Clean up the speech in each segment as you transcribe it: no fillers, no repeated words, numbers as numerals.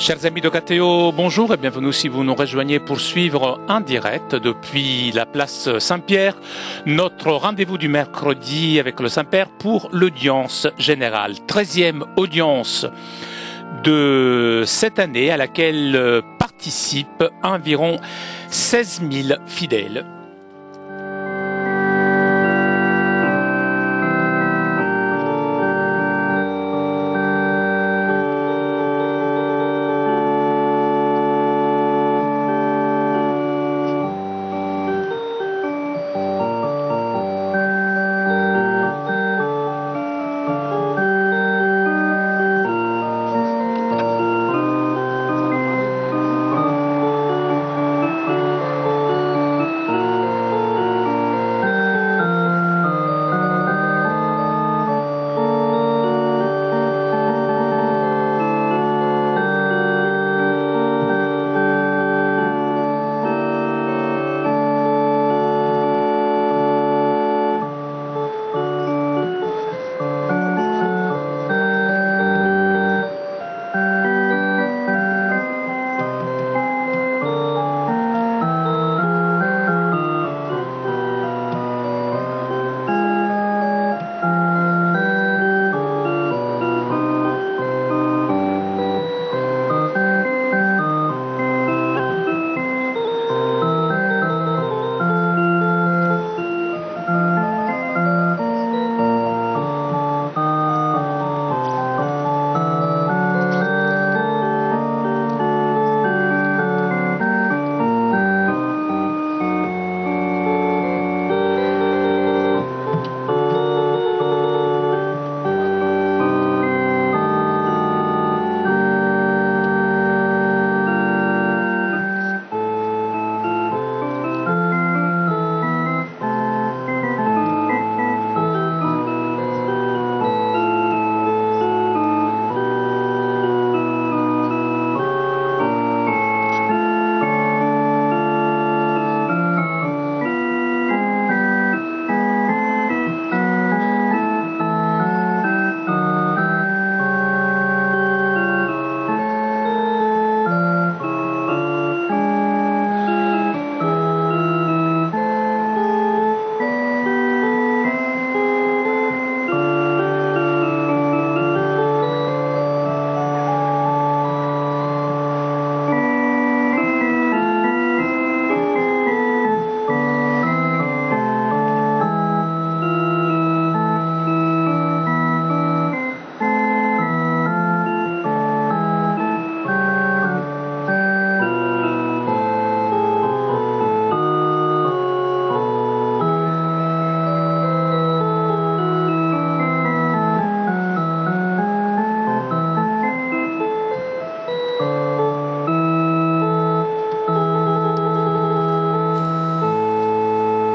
Chers amis de KTO, bonjour et bienvenue si vous nous rejoignez pour suivre en direct depuis la place Saint-Pierre notre rendez-vous du mercredi avec le Saint-Père pour l'audience générale. 13e audience de cette année à laquelle participent environ 16 000 fidèles.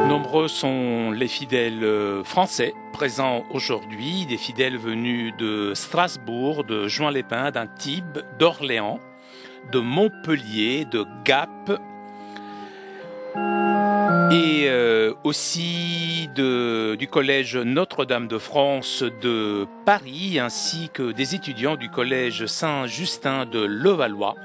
Nombreux sont les fidèles français présents aujourd'hui, des fidèles venus de Strasbourg, de Juan-les-Pins, d'Antibes, d'Orléans, de Montpellier, de Gap et aussi du collège Notre-Dame de France de Paris ainsi que des étudiants du collège Saint-Justin de Levallois.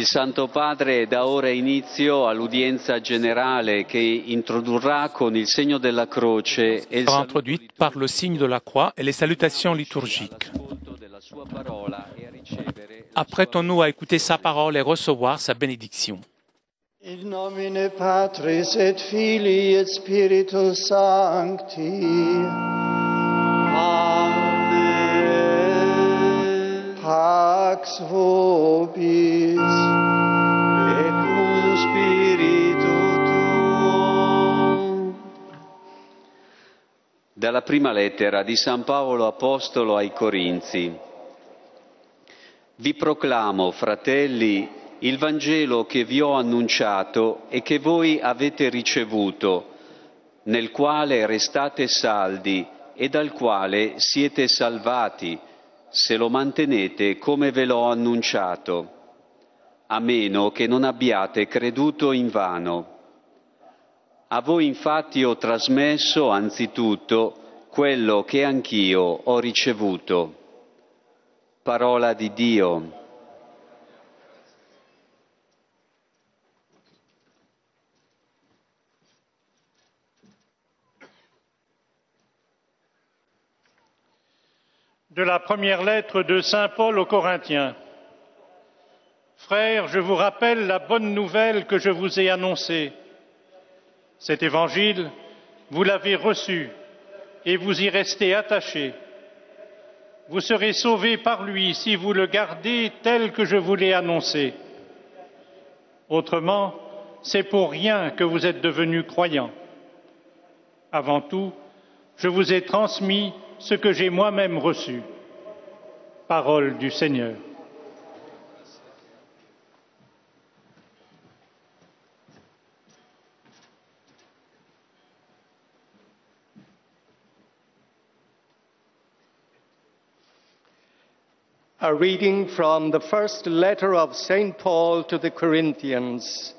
Il Santo Padre dà ora inizio all'udienza generale che introdurrà con il segno della croce e il sera saluto introduite par le signe de la croix et les salutations liturgiques. all'ascolto della sua parola e a ricevere la sua Apprêtons-nous à écouter sa parole et recevoir sa bénédiction. In nomine Patris et Filii et Spiritus Sancti. Amen. Pax vobis. Et cum spiritu tuo. Dalla prima lettera di San Paolo Apostolo ai Corinzi. Vi proclamo, fratelli, il Vangelo che vi ho annunciato e che voi avete ricevuto, nel quale restate saldi e dal quale siete salvati, se lo mantenete come ve l'ho annunciato, a meno che non abbiate creduto invano. A voi infatti ho trasmesso anzitutto quello che anch'io ho ricevuto. Parola di Dio. De la première lettre de Saint Paul aux Corinthiens. Frères, je vous rappelle la bonne nouvelle que je vous ai annoncée. Cet évangile, vous l'avez reçu et vous y restez attachés. Vous serez sauvés par lui si vous le gardez tel que je vous l'ai annoncé. Autrement, c'est pour rien que vous êtes devenus croyants. Avant tout, je vous ai transmis ce que j'ai moi-même reçu. Parole du Seigneur. A reading from the first letter of St. Paul to the Corinthians.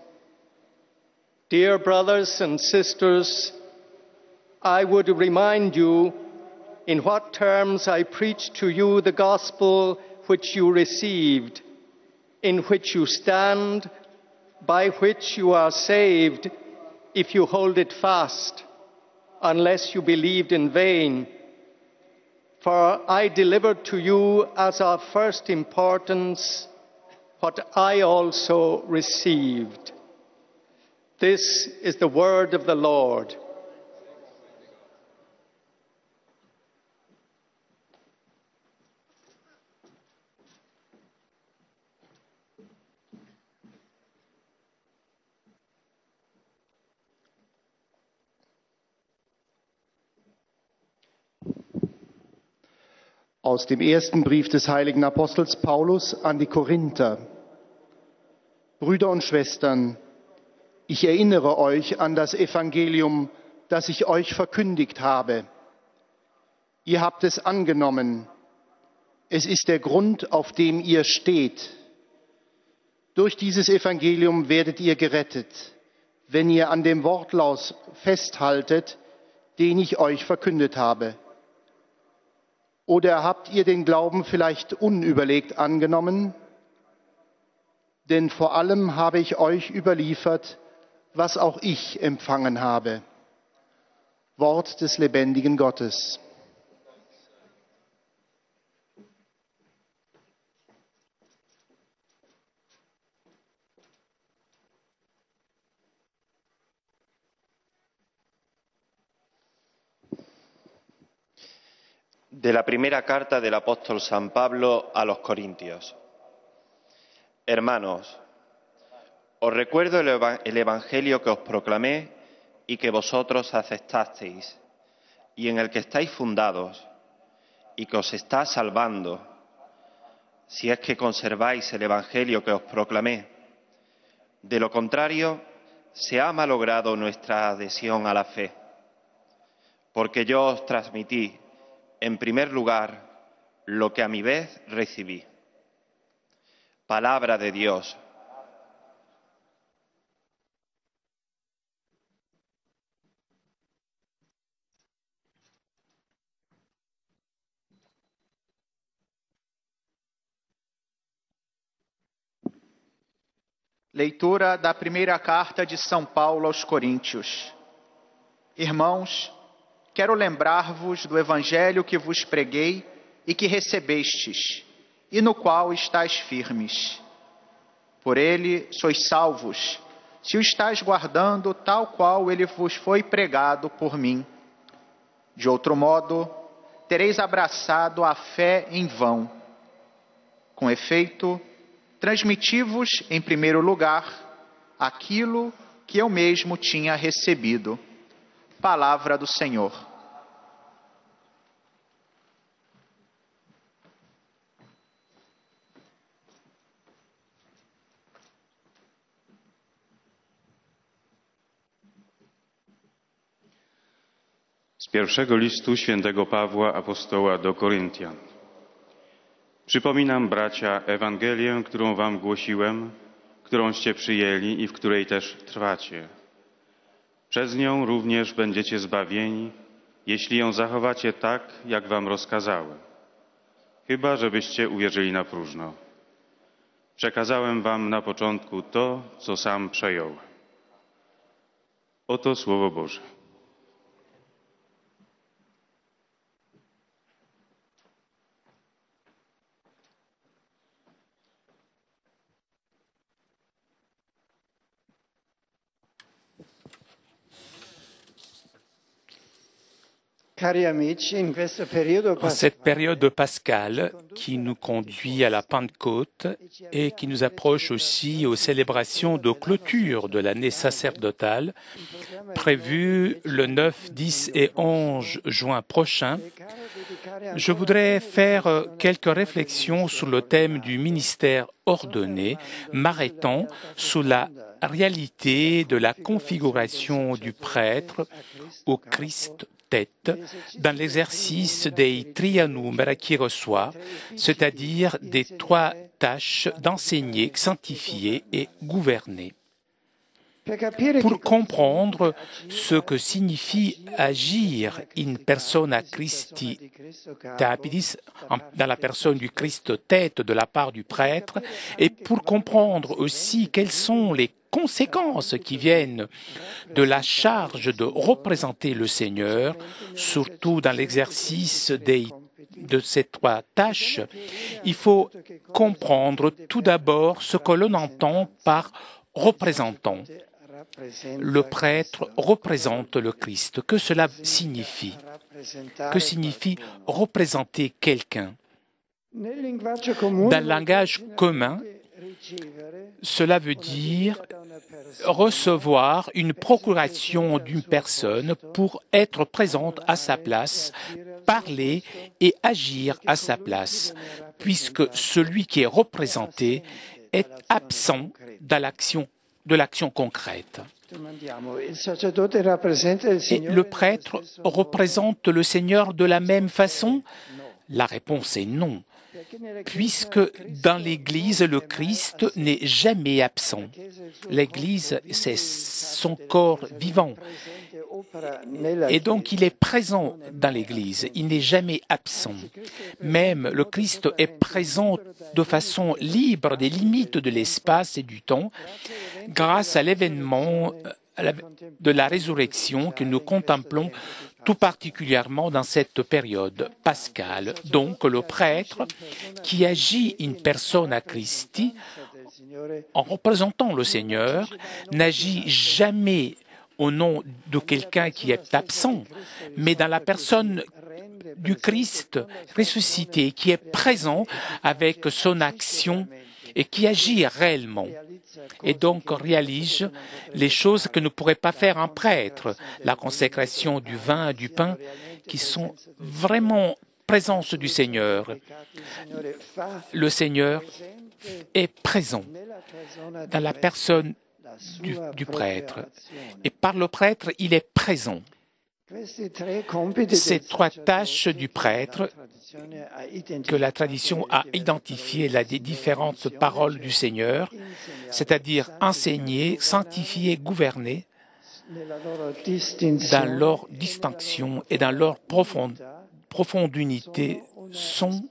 Dear brothers and sisters, I would remind you in what terms I preached to you the gospel which you received, in which you stand, by which you are saved, if you hold it fast, unless you believed in vain. For I delivered to you as of first importance what I also received. This is the word of the Lord. Aus dem ersten Brief des heiligen Apostels Paulus an die Korinther. Brüder und Schwestern, ich erinnere euch an das Evangelium, das ich euch verkündigt habe. Ihr habt es angenommen. Es ist der Grund, auf dem ihr steht. Durch dieses Evangelium werdet ihr gerettet, wenn ihr an dem Wortlaut festhaltet, den ich euch verkündet habe. Oder habt ihr den Glauben vielleicht unüberlegt angenommen? Denn vor allem habe ich euch überliefert, was auch ich empfangen habe. Wort des lebendigen Gottes. De la primera carta del apóstol San Pablo a los Corintios. Hermanos, os recuerdo el Evangelio que os proclamé y que vosotros aceptasteis, y en el que estáis fundados, y que os está salvando, si es que conserváis el Evangelio que os proclamé. De lo contrario, se ha malogrado nuestra adhesión a la fe, porque yo os transmití, en primer lugar, lo que a mi vez recibí. Palabra de Dios. Leitura da primeira carta de São Paulo aos Coríntios. Irmãos, quero lembrar-vos do evangelho que vos preguei e que recebestes, e no qual estáis firmes. Por ele sois salvos, se o estáis guardando tal qual ele vos foi pregado por mim. De outro modo, tereis abraçado a fé em vão. Com efeito, transmiti-vos, em primeiro lugar, aquilo que eu mesmo tinha recebido. Palavra do Senhor. Z pierwszego listu świętego Pawła apostoła do Koryntian. Przypominam, bracia, Ewangelię, którą wam głosiłem, którąście przyjęli i w której też trwacie. Przez nią również będziecie zbawieni, jeśli ją zachowacie tak, jak wam rozkazałem. Chyba żebyście uwierzyli na próżno. Przekazałem wam na początku to, co sam przejąłem. Oto Słowo Boże. En cette période pascale qui nous conduit à la Pentecôte et qui nous approche aussi aux célébrations de clôture de l'année sacerdotale, prévues le 9, 10 et 11 juin prochain, je voudrais faire quelques réflexions sur le thème du ministère ordonné, m'arrêtant sur la réalité de la configuration du prêtre au Christ tête dans l'exercice des tria numera qui reçoit, c'est-à-dire des trois tâches d'enseigner, sanctifier et gouverner. Pour comprendre ce que signifie agir in persona Christi Tapidis, dans la personne du Christ tête de la part du prêtre, et pour comprendre aussi quelles sont les conséquences qui viennent de la charge de représenter le Seigneur, surtout dans l'exercice de ces trois tâches, il faut comprendre tout d'abord ce que l'on entend par représentant. Le prêtre représente le Christ. Que cela signifie? Que signifie représenter quelqu'un? Dans le langage commun, cela veut dire recevoir une procuration d'une personne pour être présente à sa place, parler et agir à sa place, puisque celui qui est représenté est absent de l'action concrète. Et le prêtre représente le Seigneur de la même façon? La réponse est non, puisque dans l'Église, le Christ n'est jamais absent. L'Église, c'est son corps vivant. Et donc, il est présent dans l'Église, il n'est jamais absent. Même le Christ est présent de façon libre des limites de l'espace et du temps, grâce à l'événement de la résurrection que nous contemplons tout particulièrement dans cette période pascale. Donc, le prêtre qui agit in persona Christi, en représentant le Seigneur, n'agit jamais au nom de quelqu'un qui est absent, mais dans la personne du Christ ressuscité, qui est présent avec son action et qui agit réellement. Et donc réalise les choses que ne pourrait pas faire un prêtre, la consécration du vin et du pain, qui sont vraiment présence du Seigneur. Le Seigneur est présent dans la personne du prêtre. Et par le prêtre, il est présent. Ces trois tâches du prêtre que la tradition a identifiées là des différentes paroles du Seigneur, c'est-à-dire enseigner, sanctifier, gouverner, dans leur distinction et dans leur profonde unité sont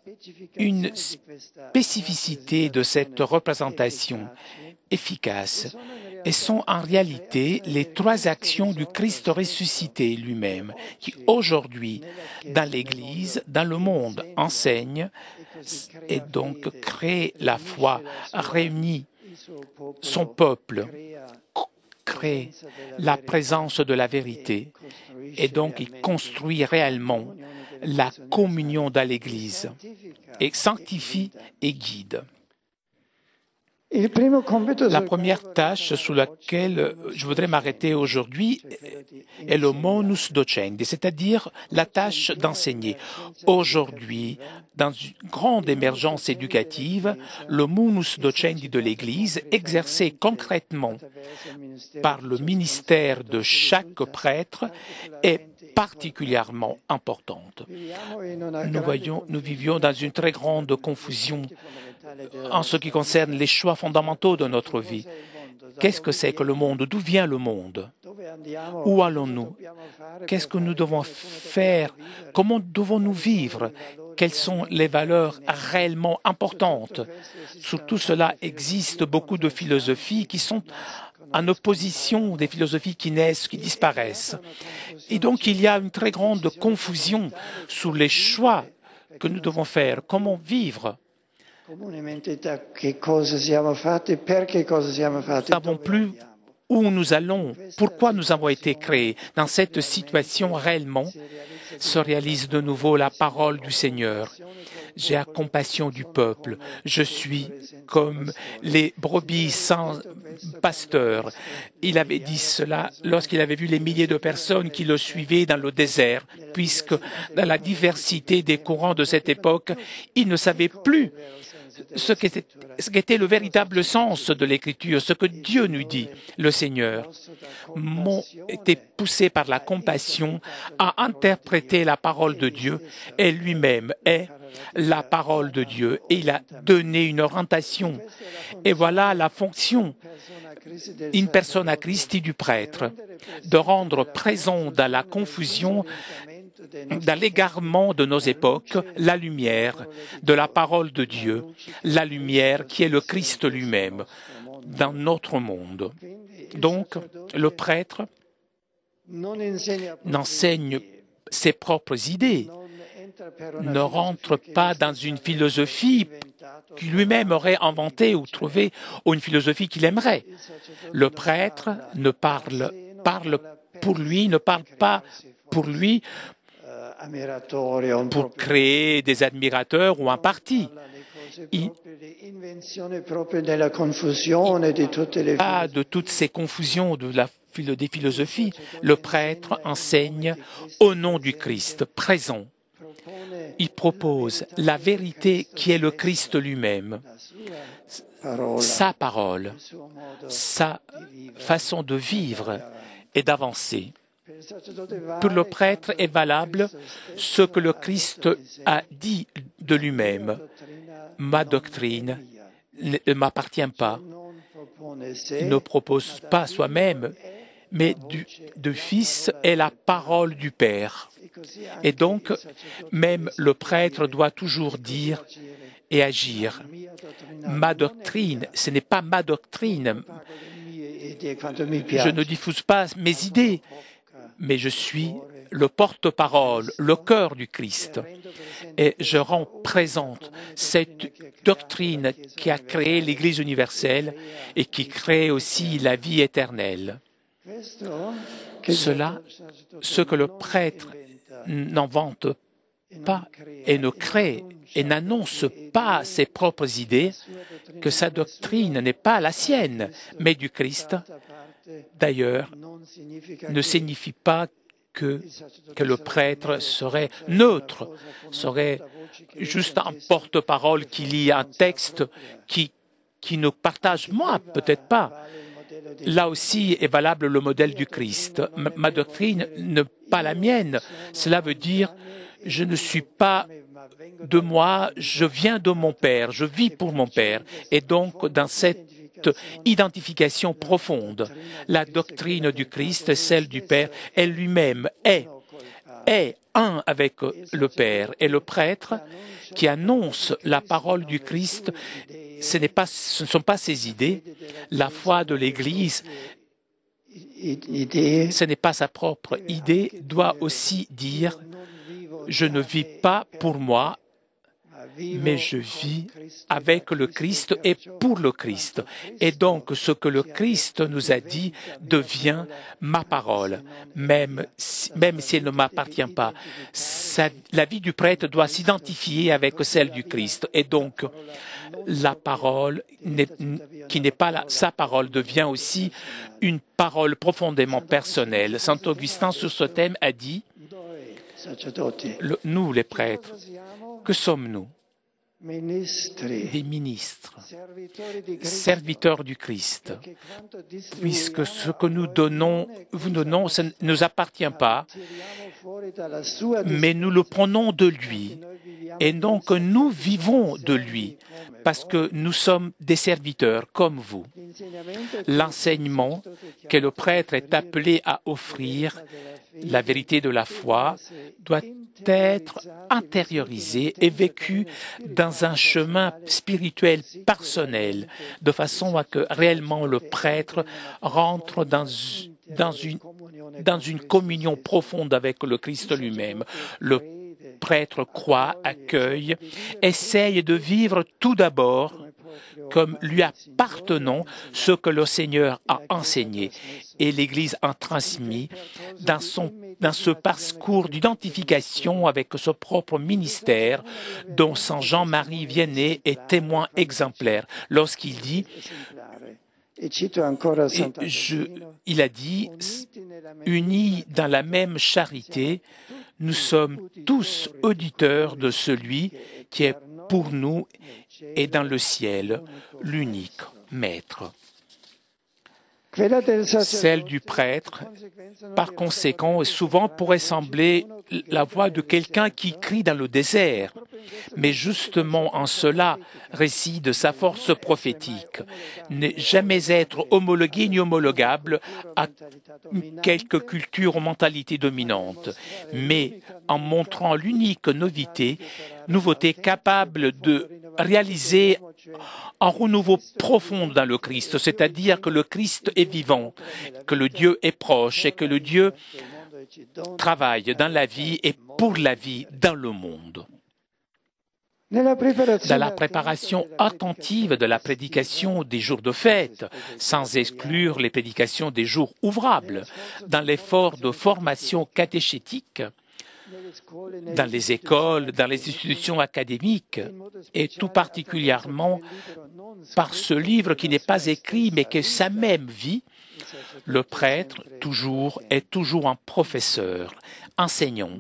une spécificité de cette représentation efficace et sont en réalité les trois actions du Christ ressuscité lui-même qui aujourd'hui, dans l'Église, dans le monde, enseigne et donc crée la foi, réunit son peuple, crée la présence de la vérité et donc il construit réellement la communion dans l'Église et sanctifie et guide. La première tâche sur laquelle je voudrais m'arrêter aujourd'hui est le monus docendi, c'est-à-dire la tâche d'enseigner. Aujourd'hui, dans une grande émergence éducative, le monus docendi de l'Église, exercé concrètement par le ministère de chaque prêtre, est particulièrement importante. Nous vivions dans une très grande confusion en ce qui concerne les choix fondamentaux de notre vie. Qu'est-ce que c'est que le monde? D'où vient le monde? Où allons-nous? Qu'est-ce que nous devons faire? Comment devons-nous vivre? Quelles sont les valeurs réellement importantes? Sur tout cela existe beaucoup de philosophies qui sont en opposition, des philosophies qui naissent, qui disparaissent. Et donc il y a une très grande confusion sur les choix que nous devons faire, comment vivre. Nous ne savons plus où nous allons, pourquoi nous avons été créés. Dans cette situation, réellement, se réalise de nouveau la parole du Seigneur. J'ai la compassion du peuple. Je suis comme les brebis sans pasteur. Il avait dit cela lorsqu'il avait vu les milliers de personnes qui le suivaient dans le désert, puisque dans la diversité des courants de cette époque, il ne savait plus ce qu'était le véritable sens de l'Écriture, ce que Dieu nous dit, le Seigneur, était poussé par la compassion à interpréter la parole de Dieu et lui-même est la parole de Dieu et il a donné une orientation. Et voilà la fonction, une persona Christi du prêtre, de rendre présent dans la confusion, dans l'égarement de nos époques, la lumière de la parole de Dieu, la lumière qui est le Christ lui-même dans notre monde. Donc, le prêtre n'enseigne ses propres idées, ne rentre pas dans une philosophie qu'il lui-même aurait inventée ou trouvée, ou une philosophie qu'il aimerait. Le prêtre ne parle pour lui, ne parle pas pour lui, pour créer des admirateurs ou un parti. Il pas de toutes ces confusions des philosophies. Le prêtre enseigne au nom du Christ présent. Il propose la vérité qui est le Christ lui-même, sa parole, sa façon de vivre et d'avancer. Pour le prêtre est valable ce que le Christ a dit de lui-même. Ma doctrine ne m'appartient pas. Il ne propose pas soi-même, mais du Fils est la parole du Père. Et donc, même le prêtre doit toujours dire et agir. Ma doctrine, ce n'est pas ma doctrine. Je ne diffuse pas mes idées, mais je suis le porte-parole, le cœur du Christ. Et je rends présente cette doctrine qui a créé l'Église universelle et qui crée aussi la vie éternelle. Cela, ce que le prêtre n'invente pas et ne crée et n'annonce pas ses propres idées, que sa doctrine n'est pas la sienne, mais du Christ, d'ailleurs, ne signifie pas que le prêtre serait neutre, serait juste un porte-parole qui lit un texte qui ne partage moi, peut-être pas. Là aussi est valable le modèle du Christ. Ma doctrine n'est pas la mienne. Cela veut dire, je ne suis pas de moi, je viens de mon Père, je vis pour mon Père. Et donc, dans cette identification profonde, la doctrine du Christ, celle du Père, elle lui-même est un avec le Père. Et le prêtre qui annonce la parole du Christ, ce ne sont pas ses idées. La foi de l'Église, ce n'est pas sa propre idée, doit aussi dire « Je ne vis pas pour moi, mais je vis avec le Christ et pour le Christ. » Et donc, ce que le Christ nous a dit devient ma parole, même si elle ne m'appartient pas. La vie du prêtre doit s'identifier avec celle du Christ. Et donc, la parole, qui n'est pas sa parole, devient aussi une parole profondément personnelle. Saint Augustin, sur ce thème, a dit « Nous, les prêtres, que sommes-nous ? Des ministres, serviteurs du Christ, puisque ce que nous donnons, ça ne nous appartient pas, mais nous le prenons de lui. Et donc nous vivons de lui, parce que nous sommes des serviteurs comme vous. L'enseignement que le prêtre est appelé à offrir, la vérité de la foi, doit être intériorisé et vécu dans un chemin spirituel personnel, de façon à que réellement le prêtre rentre dans une communion profonde avec le Christ lui-même. Le prêtre croit, accueille, essaye de vivre tout d'abord comme lui appartenant ce que le Seigneur a enseigné et l'Église a transmis dans ce parcours d'identification avec ce propre ministère dont Saint Jean-Marie Vianney est témoin exemplaire lorsqu'il dit il a dit, unis dans la même charité, nous sommes tous auditeurs de celui qui est pour nous et dans le ciel, l'unique Maître. Celle du prêtre, par conséquent, souvent pourrait sembler la voix de quelqu'un qui crie dans le désert, mais justement en cela réside sa force prophétique. Ne jamais être homologué ni homologable à quelque culture ou mentalité dominante, mais en montrant l'unique nouveauté capable de réaliser un renouveau profond dans le Christ, c'est-à-dire que le Christ est vivant, que le Dieu est proche et que le Dieu travaille dans la vie et pour la vie dans le monde. Dans la préparation attentive de la prédication des jours de fête, sans exclure les prédications des jours ouvrables, dans l'effort de formation catéchétique, dans les écoles, dans les institutions académiques, et tout particulièrement par ce livre qui n'est pas écrit mais qui est sa même vie, le prêtre est toujours un professeur, enseignant,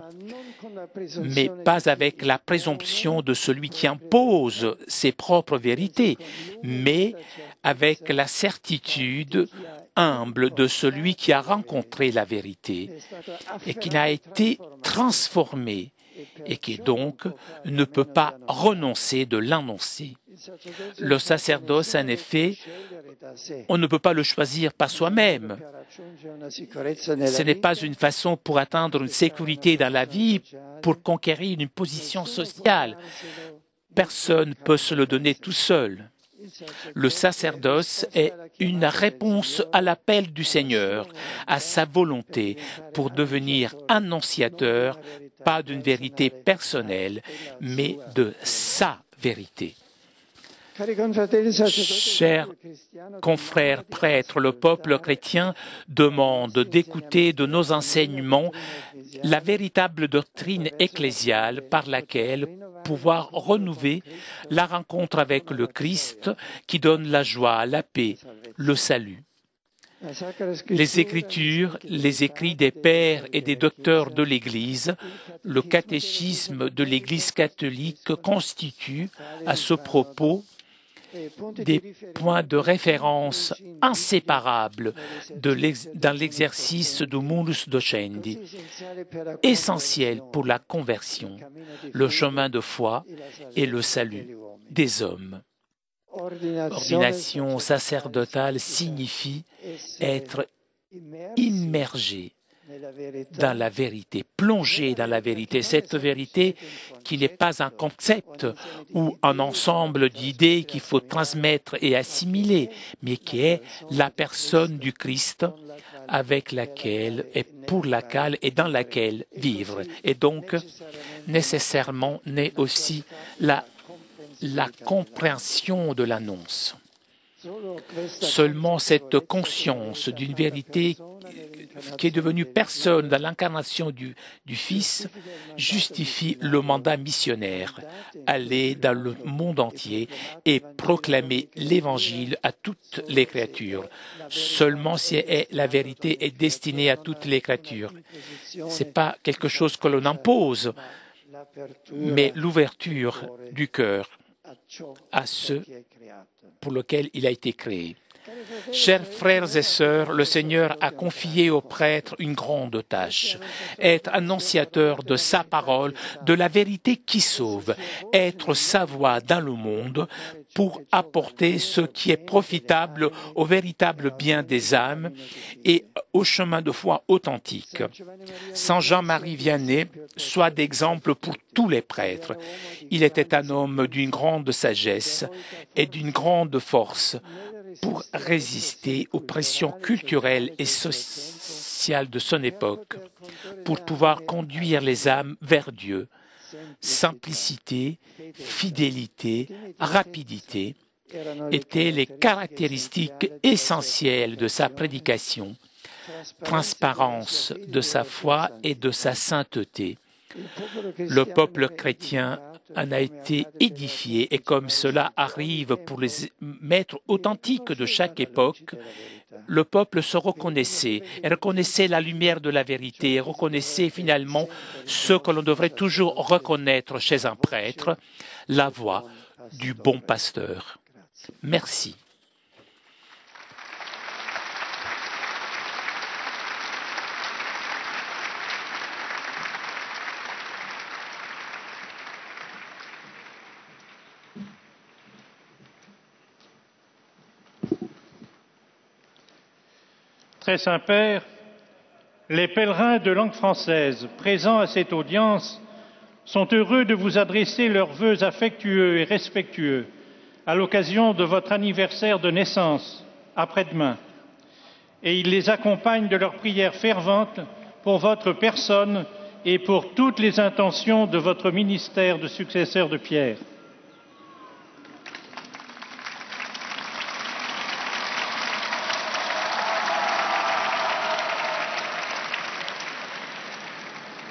mais pas avec la présomption de celui qui impose ses propres vérités, mais avec la certitude humble de celui qui a rencontré la vérité et qui a été transformé et qui donc ne peut pas renoncer de l'annoncer. Le sacerdoce, en effet, on ne peut pas le choisir par soi-même. Ce n'est pas une façon pour atteindre une sécurité dans la vie, pour conquérir une position sociale. Personne ne peut se le donner tout seul. Le sacerdoce est une réponse à l'appel du Seigneur, à sa volonté, pour devenir annonciateur, pas d'une vérité personnelle, mais de sa vérité. Chers confrères prêtres, le peuple chrétien demande d'écouter de nos enseignements la véritable doctrine ecclésiale par laquelle pouvoir renouveler la rencontre avec le Christ qui donne la joie, la paix, le salut. Les Écritures, les écrits des pères et des docteurs de l'Église, le catéchisme de l'Église catholique constituent à ce propos des points de référence inséparables dans l'exercice du Munus Docendi, essentiel pour la conversion, le chemin de foi et le salut des hommes. Ordination sacerdotale signifie être immergé dans la vérité, plongé dans la vérité. Cette vérité qui n'est pas un concept ou un ensemble d'idées qu'il faut transmettre et assimiler, mais qui est la personne du Christ avec laquelle et pour laquelle et dans laquelle vivre. Et donc, nécessairement, naît aussi la compréhension de l'annonce. Seulement cette conscience d'une vérité qui est devenue personne dans l'incarnation du Fils justifie le mandat missionnaire, aller dans le monde entier et proclamer l'Évangile à toutes les créatures. Seulement si la vérité est destinée à toutes les créatures. Ce n'est pas quelque chose que l'on impose, mais l'ouverture du cœur à ceux pour lesquels il a été créé. Chers frères et sœurs, le Seigneur a confié aux prêtres une grande tâche, être annonciateur de sa parole, de la vérité qui sauve, être sa voix dans le monde pour apporter ce qui est profitable au véritable bien des âmes et au chemin de foi authentique. Saint Jean-Marie Vianney soit d'exemple pour tous les prêtres. Il était un homme d'une grande sagesse et d'une grande force pour résister aux pressions culturelles et sociales de son époque, pour pouvoir conduire les âmes vers Dieu. Simplicité, fidélité, rapidité étaient les caractéristiques essentielles de sa prédication, transparence de sa foi et de sa sainteté. Le peuple chrétien en a été édifié et comme cela arrive pour les maîtres authentiques de chaque époque, le peuple se reconnaissait et reconnaissait la lumière de la vérité et reconnaissait finalement ce que l'on devrait toujours reconnaître chez un prêtre, la voix du bon pasteur. Merci. Très Saint-Père, les pèlerins de langue française présents à cette audience sont heureux de vous adresser leurs vœux affectueux et respectueux à l'occasion de votre anniversaire de naissance, après-demain, et ils les accompagnent de leurs prières ferventes pour votre personne et pour toutes les intentions de votre ministère de successeur de Pierre.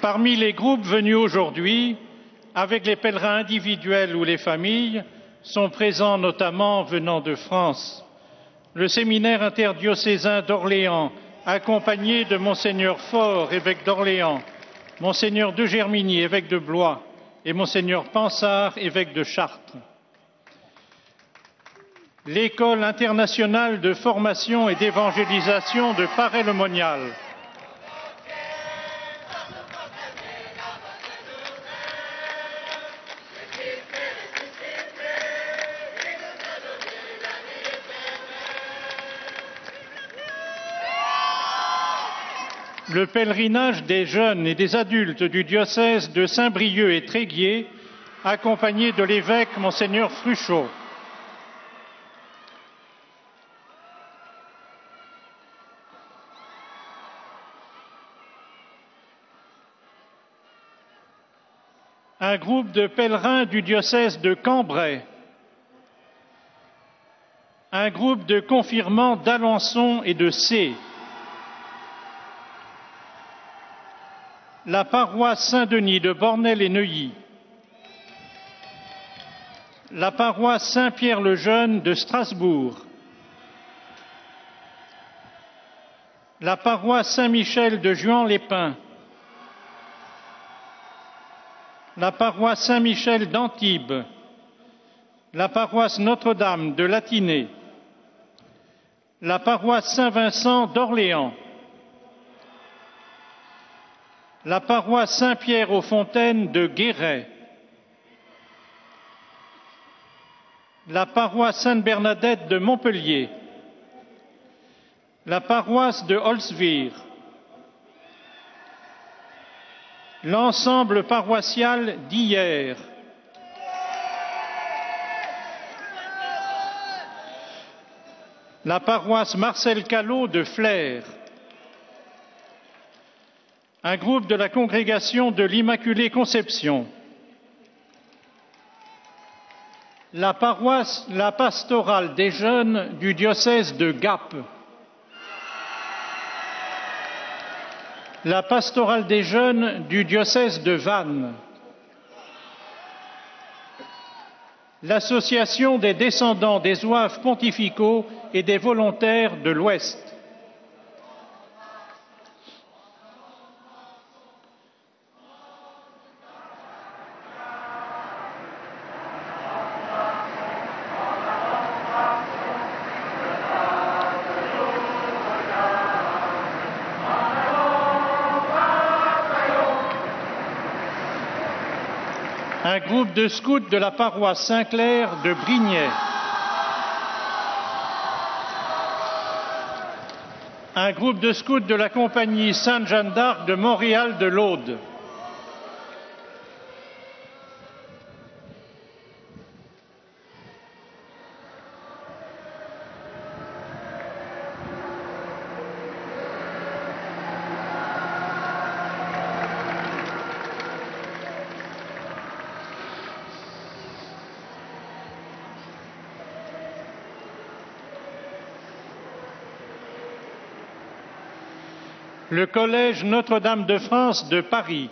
Parmi les groupes venus aujourd'hui, avec les pèlerins individuels ou les familles, sont présents notamment venant de France, le séminaire interdiocésain d'Orléans, accompagné de Monseigneur Faure, évêque d'Orléans, Monseigneur de Germigny, évêque de Blois, et Monseigneur Pansard, évêque de Chartres. L'École internationale de formation et d'évangélisation de Paray-le-Monial, le pèlerinage des jeunes et des adultes du diocèse de Saint-Brieuc et Tréguier, accompagné de l'évêque Monseigneur Fruchot. Un groupe de pèlerins du diocèse de Cambrai. Un groupe de confirmants d'Alençon et de Sées. La paroisse Saint-Denis de Bornel et Neuilly, la paroisse Saint-Pierre-le-Jeune de Strasbourg, la paroisse Saint-Michel de Juan-les-Pins, la paroisse Saint-Michel d'Antibes, la paroisse Notre-Dame de Latinée, la paroisse Saint-Vincent d'Orléans, la paroisse Saint-Pierre-aux-Fontaines de Guéret, la paroisse Sainte-Bernadette de Montpellier, la paroisse de Holsweiler, l'ensemble paroissial d'hier, la paroisse Marcel Callot de Flers, un groupe de la congrégation de l'Immaculée Conception, la pastorale des jeunes du diocèse de Gap, la pastorale des jeunes du diocèse de Vannes, l'association des descendants des ouaves pontificaux et des volontaires de l'Ouest, un groupe de scouts de la paroisse Saint-Clair de Brignais, un groupe de scouts de la compagnie Sainte-Jeanne d'Arc de Montréal de l'Aude, le Collège Notre-Dame de France de Paris,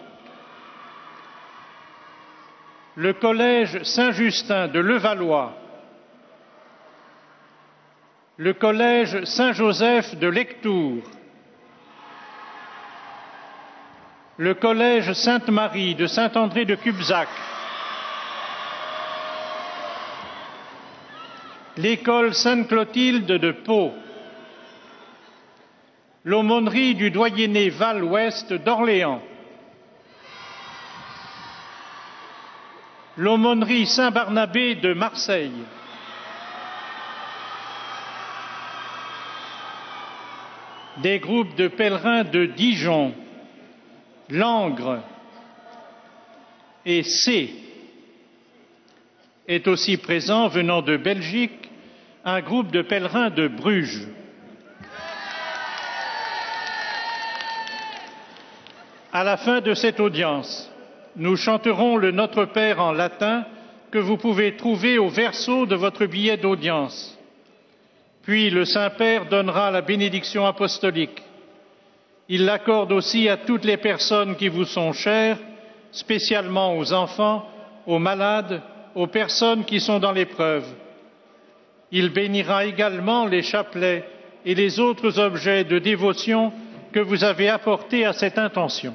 le Collège Saint-Justin de Levallois, le Collège Saint-Joseph de Lectoure, le Collège Sainte-Marie de Saint-André de Cubzac, l'École Sainte-Clotilde de Pau, l'aumônerie du doyenné Val-Ouest d'Orléans, l'aumônerie Saint-Barnabé de Marseille, des groupes de pèlerins de Dijon, Langres et C. Est aussi présent, venant de Belgique, un groupe de pèlerins de Bruges. À la fin de cette audience, nous chanterons le Notre Père en latin que vous pouvez trouver au verso de votre billet d'audience. Puis le Saint-Père donnera la bénédiction apostolique. Il l'accorde aussi à toutes les personnes qui vous sont chères, spécialement aux enfants, aux malades, aux personnes qui sont dans l'épreuve. Il bénira également les chapelets et les autres objets de dévotion que vous avez apportés à cette intention.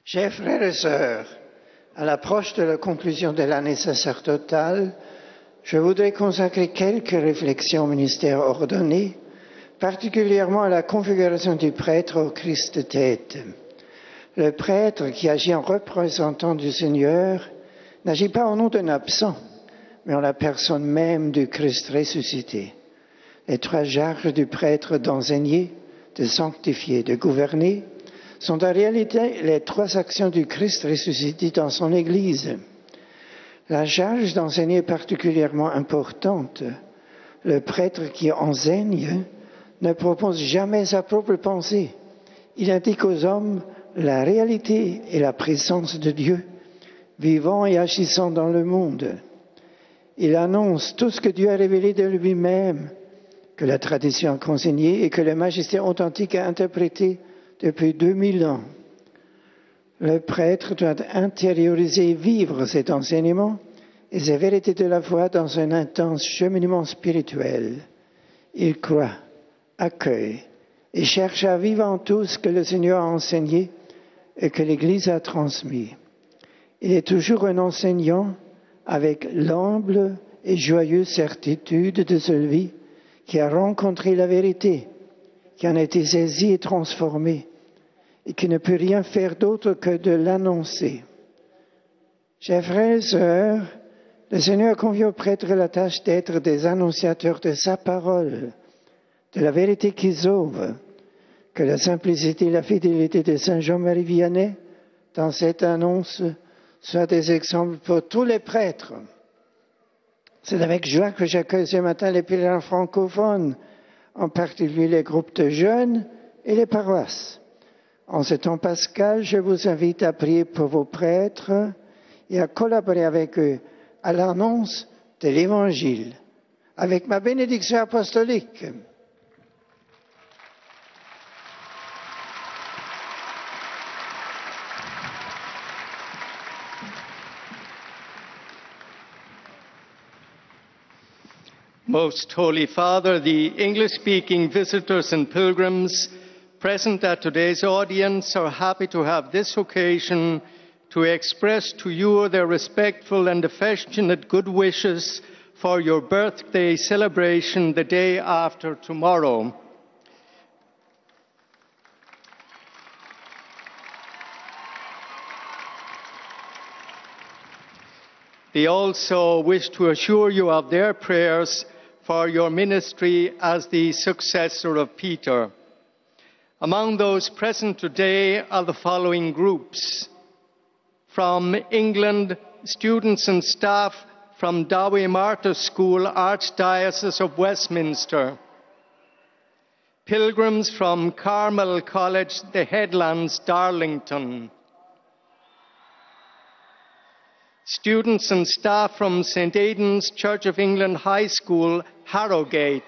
Chers frères et sœurs, à l'approche de la conclusion de l'année sacerdotale, je voudrais consacrer quelques réflexions au ministère ordonné, particulièrement à la configuration du prêtre au Christ tête. Le prêtre qui agit en représentant du Seigneur n'agit pas au nom d'un absent, mais en la personne même du Christ ressuscité. Les trois charges du prêtre d'enseigner, de sanctifier, de gouverner sont en réalité les trois actions du Christ ressuscité dans son Église. La charge d'enseigner est particulièrement importante. Le prêtre qui enseigne ne propose jamais sa propre pensée. Il indique aux hommes la réalité et la présence de Dieu, vivant et agissant dans le monde. Il annonce tout ce que Dieu a révélé de lui-même, que la tradition a consigné et que le majesté authentique a interprété depuis 2000 ans. Le prêtre doit intérioriser et vivre cet enseignement et ces vérités de la foi dans un intense cheminement spirituel. Il croit, accueille et cherche à vivre en tout ce que le Seigneur a enseigné et que l'Église a transmis. Il est toujours un enseignant avec l'humble et joyeuse certitude de celui qui a rencontré la vérité, qui en a été saisi et transformé, et qui ne peut rien faire d'autre que de l'annoncer. Chers frères et sœurs, le Seigneur confie aux prêtres la tâche d'être des annonciateurs de sa parole, de la vérité qui sauve. Que la simplicité et la fidélité de Saint Jean-Marie Vianney dans cette annonce soient des exemples pour tous les prêtres. C'est avec joie que j'accueille ce matin les pèlerins francophones, en particulier les groupes de jeunes et les paroisses. En ce temps pascal, je vous invite à prier pour vos prêtres et à collaborer avec eux à l'annonce de l'Évangile. Avec ma bénédiction apostolique. Most Holy Father, the English-speaking visitors and pilgrims present at today's audience are happy to have this occasion to express to you their respectful and affectionate good wishes for your birthday celebration the day after tomorrow. They also wish to assure you of their prayers for your ministry as the successor of Peter. Among those present today are the following groups. From England, students and staff from Dowie Martyrs School, Archdiocese of Westminster. Pilgrims from Carmel College, The Headlands, Darlington. Students and staff from St. Aidan's Church of England High School, Harrogate.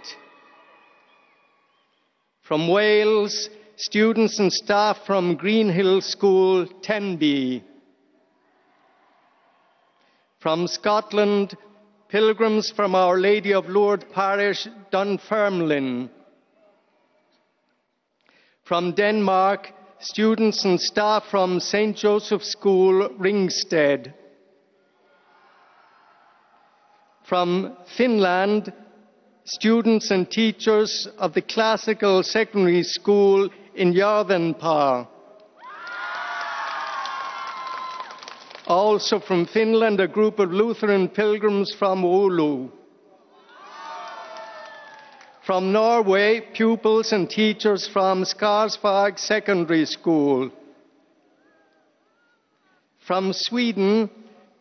From Wales, students and staff from Greenhill School, Tenby. From Scotland, pilgrims from Our Lady of Lourdes Parish, Dunfermline. From Denmark, students and staff from St. Joseph's School, Ringsted. From Finland, students and teachers of the Classical Secondary School in Järvenpää. Also from Finland, a group of Lutheran pilgrims from Oulu. From Norway, pupils and teachers from Skarsvåg Secondary School. From Sweden,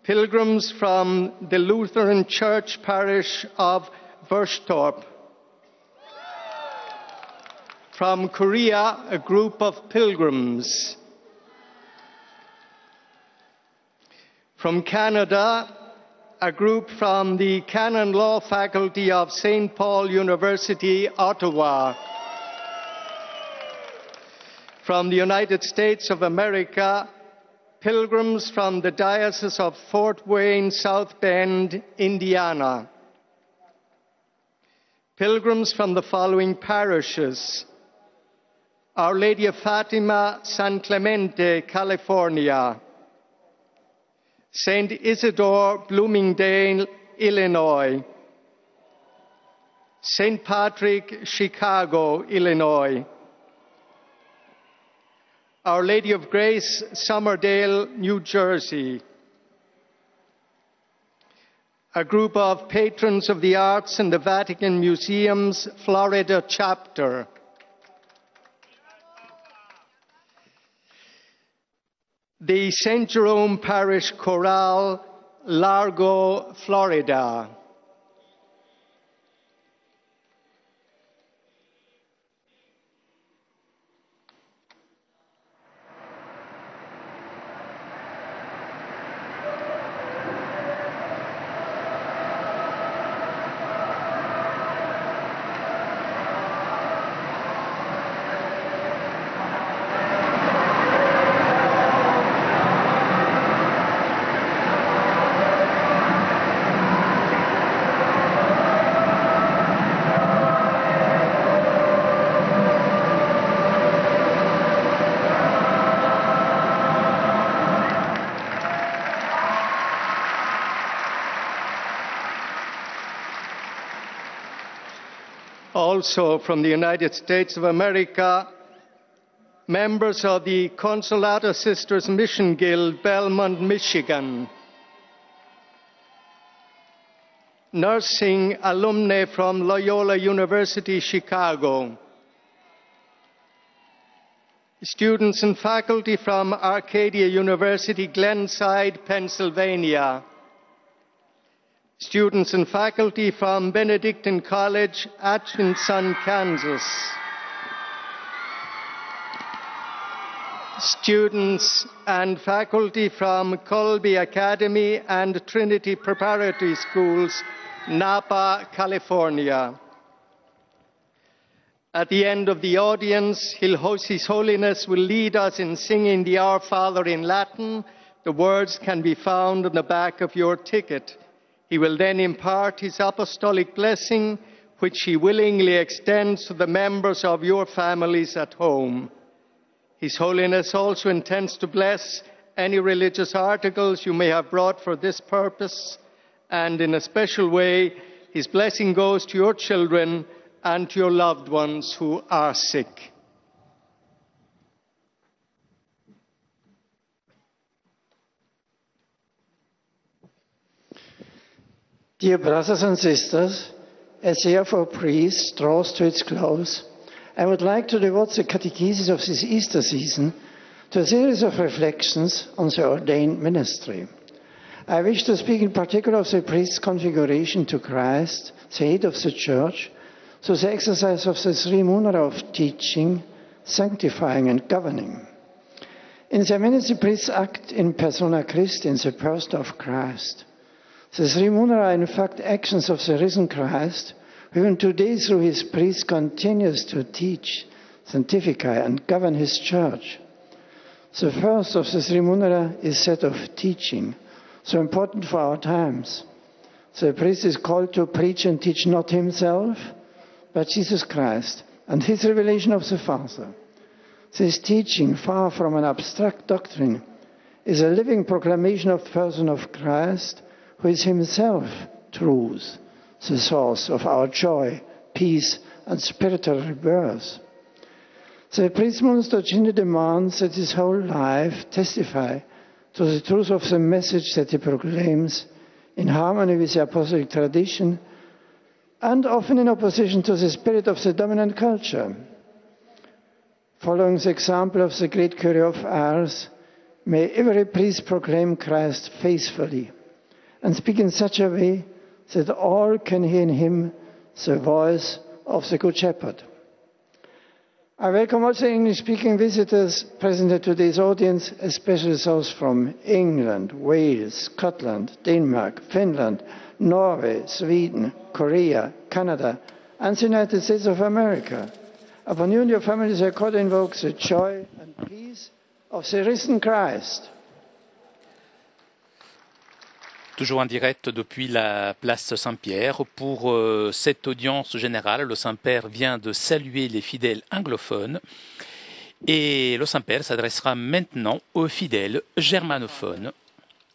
pilgrims from the Lutheran Church parish of Wurstorp. From Korea, a group of pilgrims. From Canada, a group from the Canon Law Faculty of St. Paul University, Ottawa. From the United States of America, pilgrims from the Diocese of Fort Wayne, South Bend, Indiana. Pilgrims from the following parishes: Our Lady of Fatima, San Clemente, California; St. Isidore, Bloomingdale, Illinois; St. Patrick, Chicago, Illinois; Our Lady of Grace, Somerdale, New Jersey; a group of patrons of the arts in the Vatican Museum's Florida chapter; the St. Jerome Parish Chorale, Largo, Florida; also from the United States of America, members of the Consolata Sisters Mission Guild, Belmont, Michigan, nursing alumni from Loyola University, Chicago, students and faculty from Arcadia University, Glenside, Pennsylvania, students and faculty from Benedictine College, Atchison, Kansas, students and faculty from Colby Academy and Trinity Preparatory Schools, Napa, California. At the end of the audience, His Holiness will lead us in singing the Our Father in Latin. The words can be found on the back of your ticket. He will then impart his apostolic blessing, which he willingly extends to the members of your families at home. His Holiness also intends to bless any religious articles you may have brought for this purpose, and in a special way, his blessing goes to your children and to your loved ones who are sick. Dear brothers and sisters, as the year for priests draws to its close, I would like to devote the catechesis of this Easter season to a series of reflections on the ordained ministry. I wish to speak in particular of the priest's configuration to Christ, the head of the Church, through the exercise of the three munera of teaching, sanctifying, and governing. In their ministry, priests act in persona Christi, in the person of Christ. The three munera are in fact actions of the risen Christ, who even today through his priests continues to teach, sanctify, and govern his church. The first of the three munera is that of teaching, so important for our times. The priest is called to preach and teach not himself, but Jesus Christ and his revelation of the Father. This teaching, far from an abstract doctrine, is a living proclamation of the person of Christ, who is himself truth, the source of our joy, peace, and spiritual rebirth. The priest's monstrosity demands that his whole life testify to the truth of the message that he proclaims, in harmony with the apostolic tradition, and often in opposition to the spirit of the dominant culture. Following the example of the great Curie of Ars, may every priest proclaim Christ faithfully and speak in such a way that all can hear in him the voice of the Good Shepherd. I welcome also English-speaking visitors present at today's audience, especially those from England, Wales, Scotland, Denmark, Finland, Norway, Sweden, Korea, Canada, and the United States of America. Upon you and your families, I could invoke the joy and peace of the risen Christ. Toujours en direct depuis la place Saint-Pierre pour cette audience générale. Le Saint-Père vient de saluer les fidèles anglophones et le Saint-Père s'adressera maintenant aux fidèles germanophones.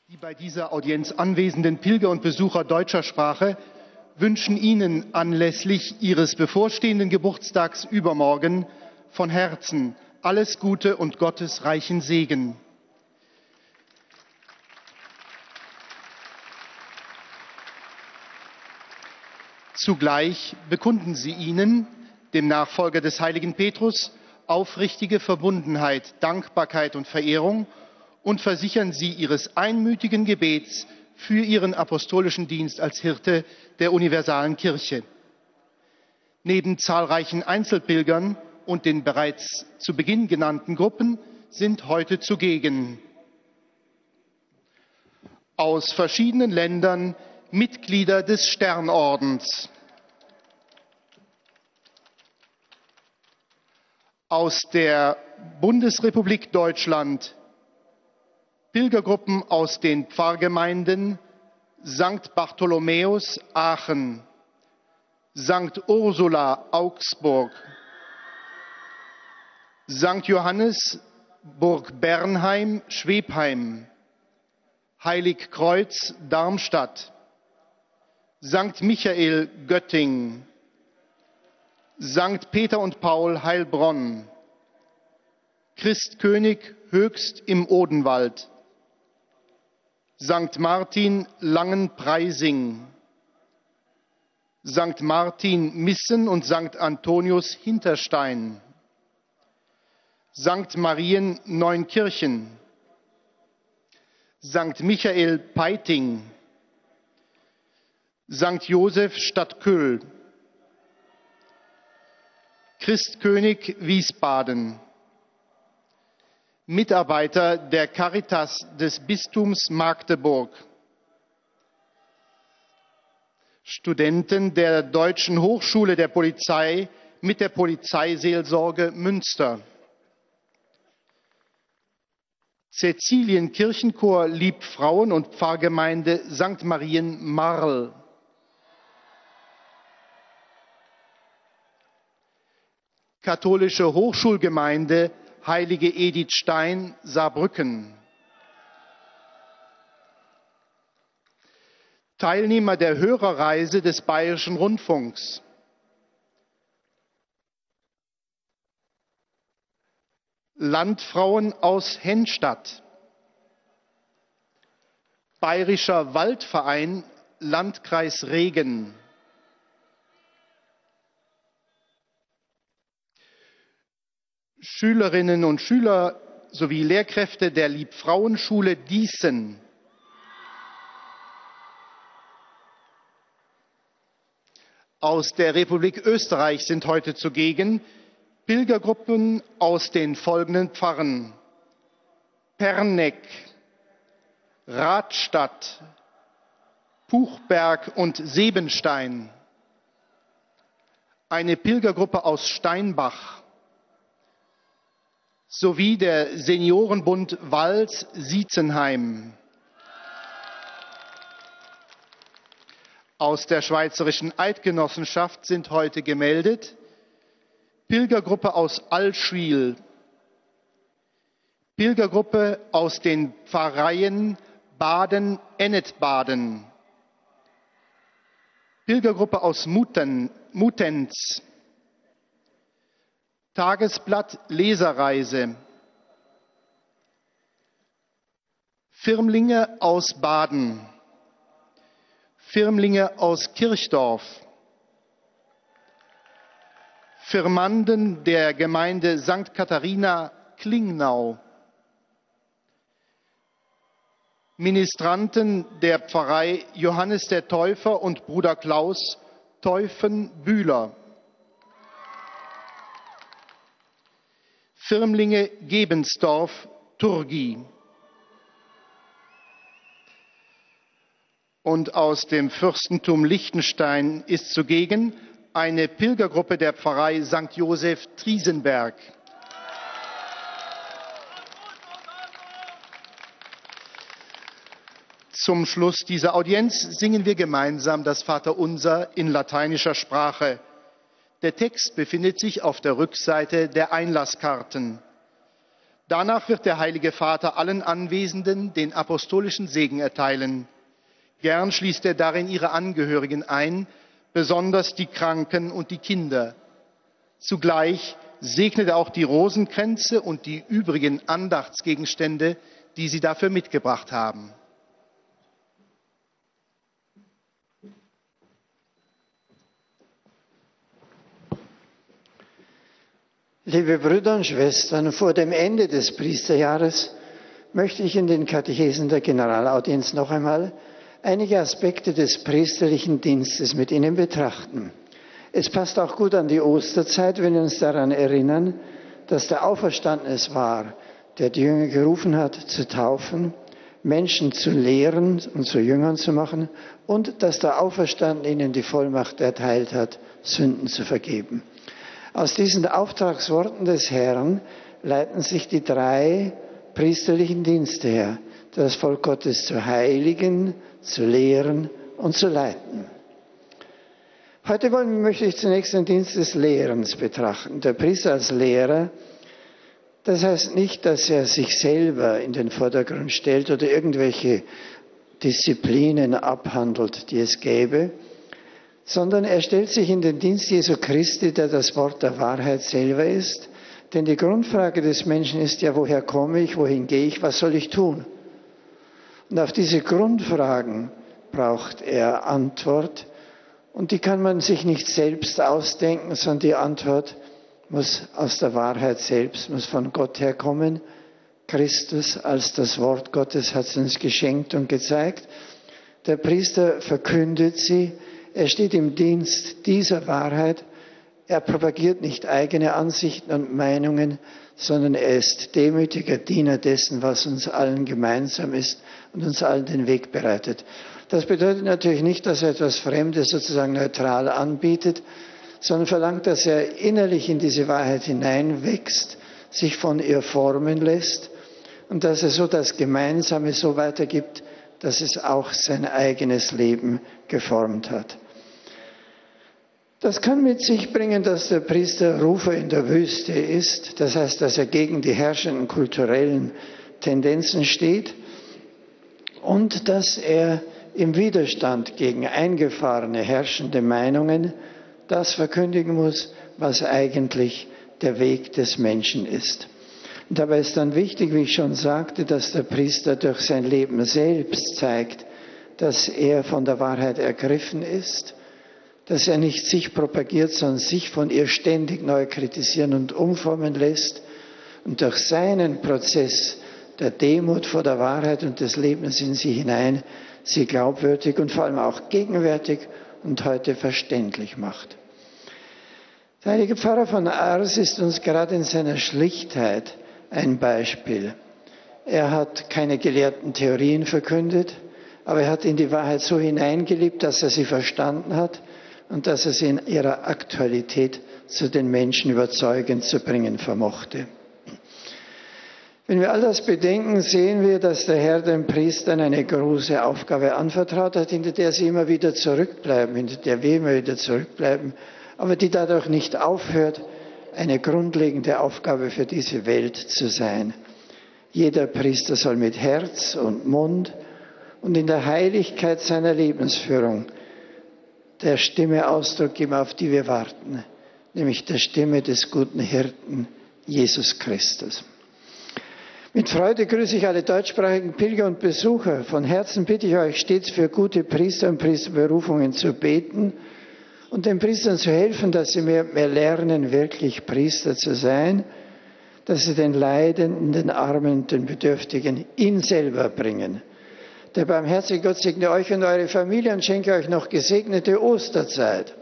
Die bei dieser Audienz anwesenden Pilger und Besucher deutscher Sprache wünschen Ihnen anlässlich Ihres bevorstehenden Geburtstags übermorgen von Herzen alles Gute und Gottes reichen Segen. Zugleich bekunden sie ihnen, dem Nachfolger des heiligen Petrus, aufrichtige Verbundenheit, Dankbarkeit und Verehrung und versichern sie ihres einmütigen Gebets für ihren apostolischen Dienst als Hirte der universalen Kirche. Neben zahlreichen Einzelpilgern und den bereits zu Beginn genannten Gruppen sind heute zugegen aus verschiedenen Ländern Mitglieder des Sternordens, aus der Bundesrepublik Deutschland, Pilgergruppen aus den Pfarrgemeinden St. Bartholomäus Aachen, St. Ursula Augsburg, St. Johannes Burg Bernheim Schwebheim, Heiligkreuz Darmstadt, St. Michael Göttingen, Sankt Peter und Paul Heilbronn, Christkönig Höchst im Odenwald, Sankt Martin Langenpreising, Sankt Martin Missen und Sankt Antonius Hinterstein, Sankt Marien Neunkirchen, Sankt Michael Peiting, Sankt Josef Stadtköhl, Christkönig Wiesbaden, Mitarbeiter der Caritas des Bistums Magdeburg, Studenten der Deutschen Hochschule der Polizei mit der Polizeiseelsorge Münster, Cäcilienkirchenchor Liebfrauen und Pfarrgemeinde St. Marien Marl, Katholische Hochschulgemeinde Heilige Edith Stein Saarbrücken, Teilnehmer der Hörerreise des Bayerischen Rundfunks, Landfrauen aus Hennstatt, Bayerischer Waldverein Landkreis Regen, Schülerinnen und Schüler sowie Lehrkräfte der Liebfrauenschule Dießen, aus der Republik Österreich sind heute zugegen Pilgergruppen aus den folgenden Pfarren: Perneck, Radstadt, Puchberg und Sebenstein, eine Pilgergruppe aus Steinbach sowie der Seniorenbund Wals-Sietzenheim. Aus der Schweizerischen Eidgenossenschaft sind heute gemeldet Pilgergruppe aus Allschwil, Pilgergruppe aus den Pfarreien Baden-Ennetbaden, Pilgergruppe aus Muttenz, Tagesblatt Leserreise, Firmlinge aus Baden, Firmlinge aus Kirchdorf, Firmanden der Gemeinde St. Katharina Klingnau, Ministranten der Pfarrei Johannes der Täufer und Bruder Klaus Teufen-Bühler, Firmlinge Gebensdorf Turgi. Und aus dem Fürstentum Liechtenstein ist zugegen eine Pilgergruppe der Pfarrei St. Josef Triesenberg. Zum Schluss dieser Audienz singen wir gemeinsam das Vaterunser in lateinischer Sprache. Der Text befindet sich auf der Rückseite der Einlasskarten. Danach wird der Heilige Vater allen Anwesenden den apostolischen Segen erteilen. Gern schließt er darin ihre Angehörigen ein, besonders die Kranken und die Kinder. Zugleich segnet er auch die Rosenkränze und die übrigen Andachtsgegenstände, die sie dafür mitgebracht haben. Liebe Brüder und Schwestern, vor dem Ende des Priesterjahres möchte ich in den Katechesen der Generalaudienz noch einmal einige Aspekte des priesterlichen Dienstes mit Ihnen betrachten. Es passt auch gut an die Osterzeit, wenn wir uns daran erinnern, dass der Auferstandene es war, der die Jünger gerufen hat, zu taufen, Menschen zu lehren und zu Jüngern zu machen und dass der Auferstandene ihnen die Vollmacht erteilt hat, Sünden zu vergeben. Aus diesen Auftragsworten des Herrn leiten sich die 3 priesterlichen Dienste her, das Volk Gottes zu heiligen, zu lehren und zu leiten. Heute möchte ich zunächst den Dienst des Lehrens betrachten. Der Priester als Lehrer, das heißt nicht, dass er sich selber in den Vordergrund stellt oder irgendwelche Disziplinen abhandelt, die es gäbe, sondern er stellt sich in den Dienst Jesu Christi, der das Wort der Wahrheit selber ist. Denn die Grundfrage des Menschen ist ja, woher komme ich, wohin gehe ich, was soll ich tun? Und auf diese Grundfragen braucht er Antwort. Und die kann man sich nicht selbst ausdenken, sondern die Antwort muss aus der Wahrheit selbst, muss von Gott herkommen. Christus als das Wort Gottes hat es uns geschenkt und gezeigt. Der Priester verkündet sie. Er steht im Dienst dieser Wahrheit. Er propagiert nicht eigene Ansichten und Meinungen, sondern er ist demütiger Diener dessen, was uns allen gemeinsam ist und uns allen den Weg bereitet. Das bedeutet natürlich nicht, dass er etwas Fremdes sozusagen neutral anbietet, sondern verlangt, dass er innerlich in diese Wahrheit hineinwächst, sich von ihr formen lässt und dass er so das Gemeinsame so weitergibt, dass es auch sein eigenes Leben geformt hat. Das kann mit sich bringen, dass der Priester Rufer in der Wüste ist. Das heißt, dass er gegen die herrschenden kulturellen Tendenzen steht und dass er im Widerstand gegen eingefahrene herrschende Meinungen das verkündigen muss, was eigentlich der Weg des Menschen ist. Und dabei ist dann wichtig, wie ich schon sagte, dass der Priester durch sein Leben selbst zeigt, dass er von der Wahrheit ergriffen ist, dass er nicht sich propagiert, sondern sich von ihr ständig neu kritisieren und umformen lässt und durch seinen Prozess der Demut vor der Wahrheit und des Lebens in sie hinein sie glaubwürdig und vor allem auch gegenwärtig und heute verständlich macht. Der heilige Pfarrer von Ars ist uns gerade in seiner Schlichtheit ein Beispiel. Er hat keine gelehrten Theorien verkündet, aber er hat in die Wahrheit so hineingelebt, dass er sie verstanden hat und dass er sie in ihrer Aktualität zu den Menschen überzeugend zu bringen vermochte. Wenn wir all das bedenken, sehen wir, dass der Herr den Priestern eine große Aufgabe anvertraut hat, hinter der sie immer wieder zurückbleiben, hinter der wir immer wieder zurückbleiben, aber die dadurch nicht aufhört, eine grundlegende Aufgabe für diese Welt zu sein. Jeder Priester soll mit Herz und Mund und in der Heiligkeit seiner Lebensführung der Stimme Ausdruck geben, auf die wir warten, nämlich der Stimme des guten Hirten, Jesus Christus. Mit Freude grüße ich alle deutschsprachigen Pilger und Besucher. Von Herzen bitte ich euch stets für gute Priester und Priesterberufungen zu beten und den Priestern zu helfen, dass sie mehr lernen, wirklich Priester zu sein, dass sie den Leidenden, den Armen und den Bedürftigen ihn selber bringen. Der barmherzige Gott segne euch und eure Familie und schenke euch noch gesegnete Osterzeit.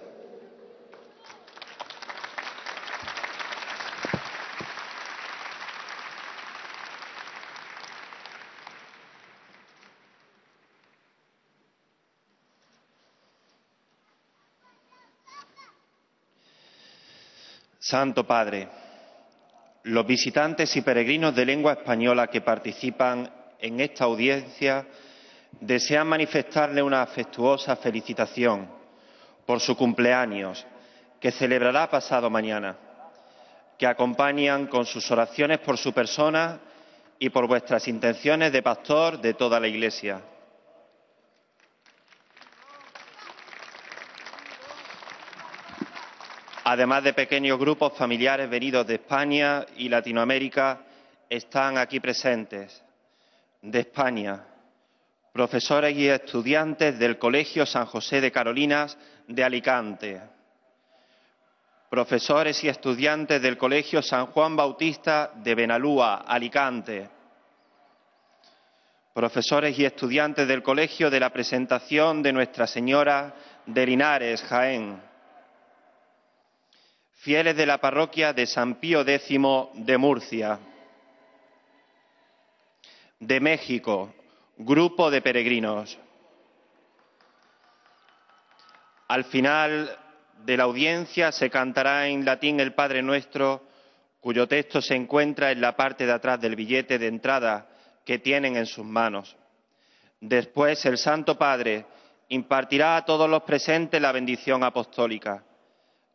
Santo Padre, los visitantes y peregrinos de lengua española que participan en esta audiencia desean manifestarle una afectuosa felicitación por su cumpleaños, que celebrará pasado mañana, que acompañan con sus oraciones por su persona y por vuestras intenciones de pastor de toda la Iglesia. Además de pequeños grupos familiares venidos de España y Latinoamérica, están aquí presentes, de España, profesores y estudiantes del Colegio San José de Carolinas de Alicante, profesores y estudiantes del Colegio San Juan Bautista de Benalúa, Alicante, profesores y estudiantes del Colegio de la Presentación de Nuestra Señora de Linares, Jaén, fieles de la parroquia de San Pío X de Murcia, de México, grupo de peregrinos. Al final de la audiencia se cantará en latín el Padre Nuestro, cuyo texto se encuentra en la parte de atrás del billete de entrada que tienen en sus manos. Después el Santo Padre impartirá a todos los presentes la bendición apostólica,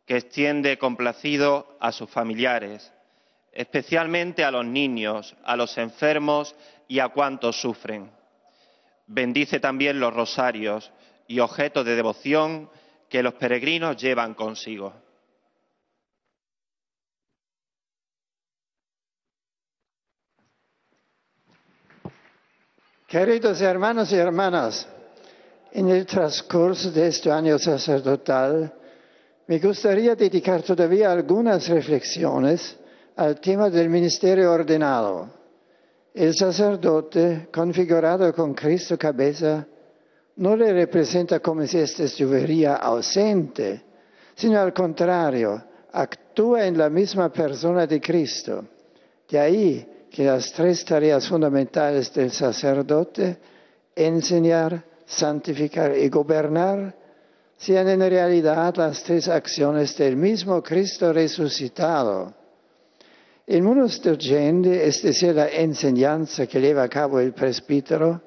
que extiende complacido a sus familiares, especialmente a los niños, a los enfermos y a cuantos sufren. Bendice también los rosarios y objetos de devoción que los peregrinos llevan consigo. Queridos hermanos y hermanas, en el transcurso de este año sacerdotal, me gustaría dedicar todavía algunas reflexiones al tema del ministerio ordenado. El sacerdote, configurado con Cristo cabeza, no le representa como si éste estuviera ausente, sino al contrario, actúa en la misma persona de Cristo. De ahí que las tres tareas fundamentales del sacerdote, enseñar, santificar y gobernar, sean en realidad las tres acciones del mismo Cristo resucitado. El munus docenti, es decir, la enseñanza que lleva a cabo el presbítero,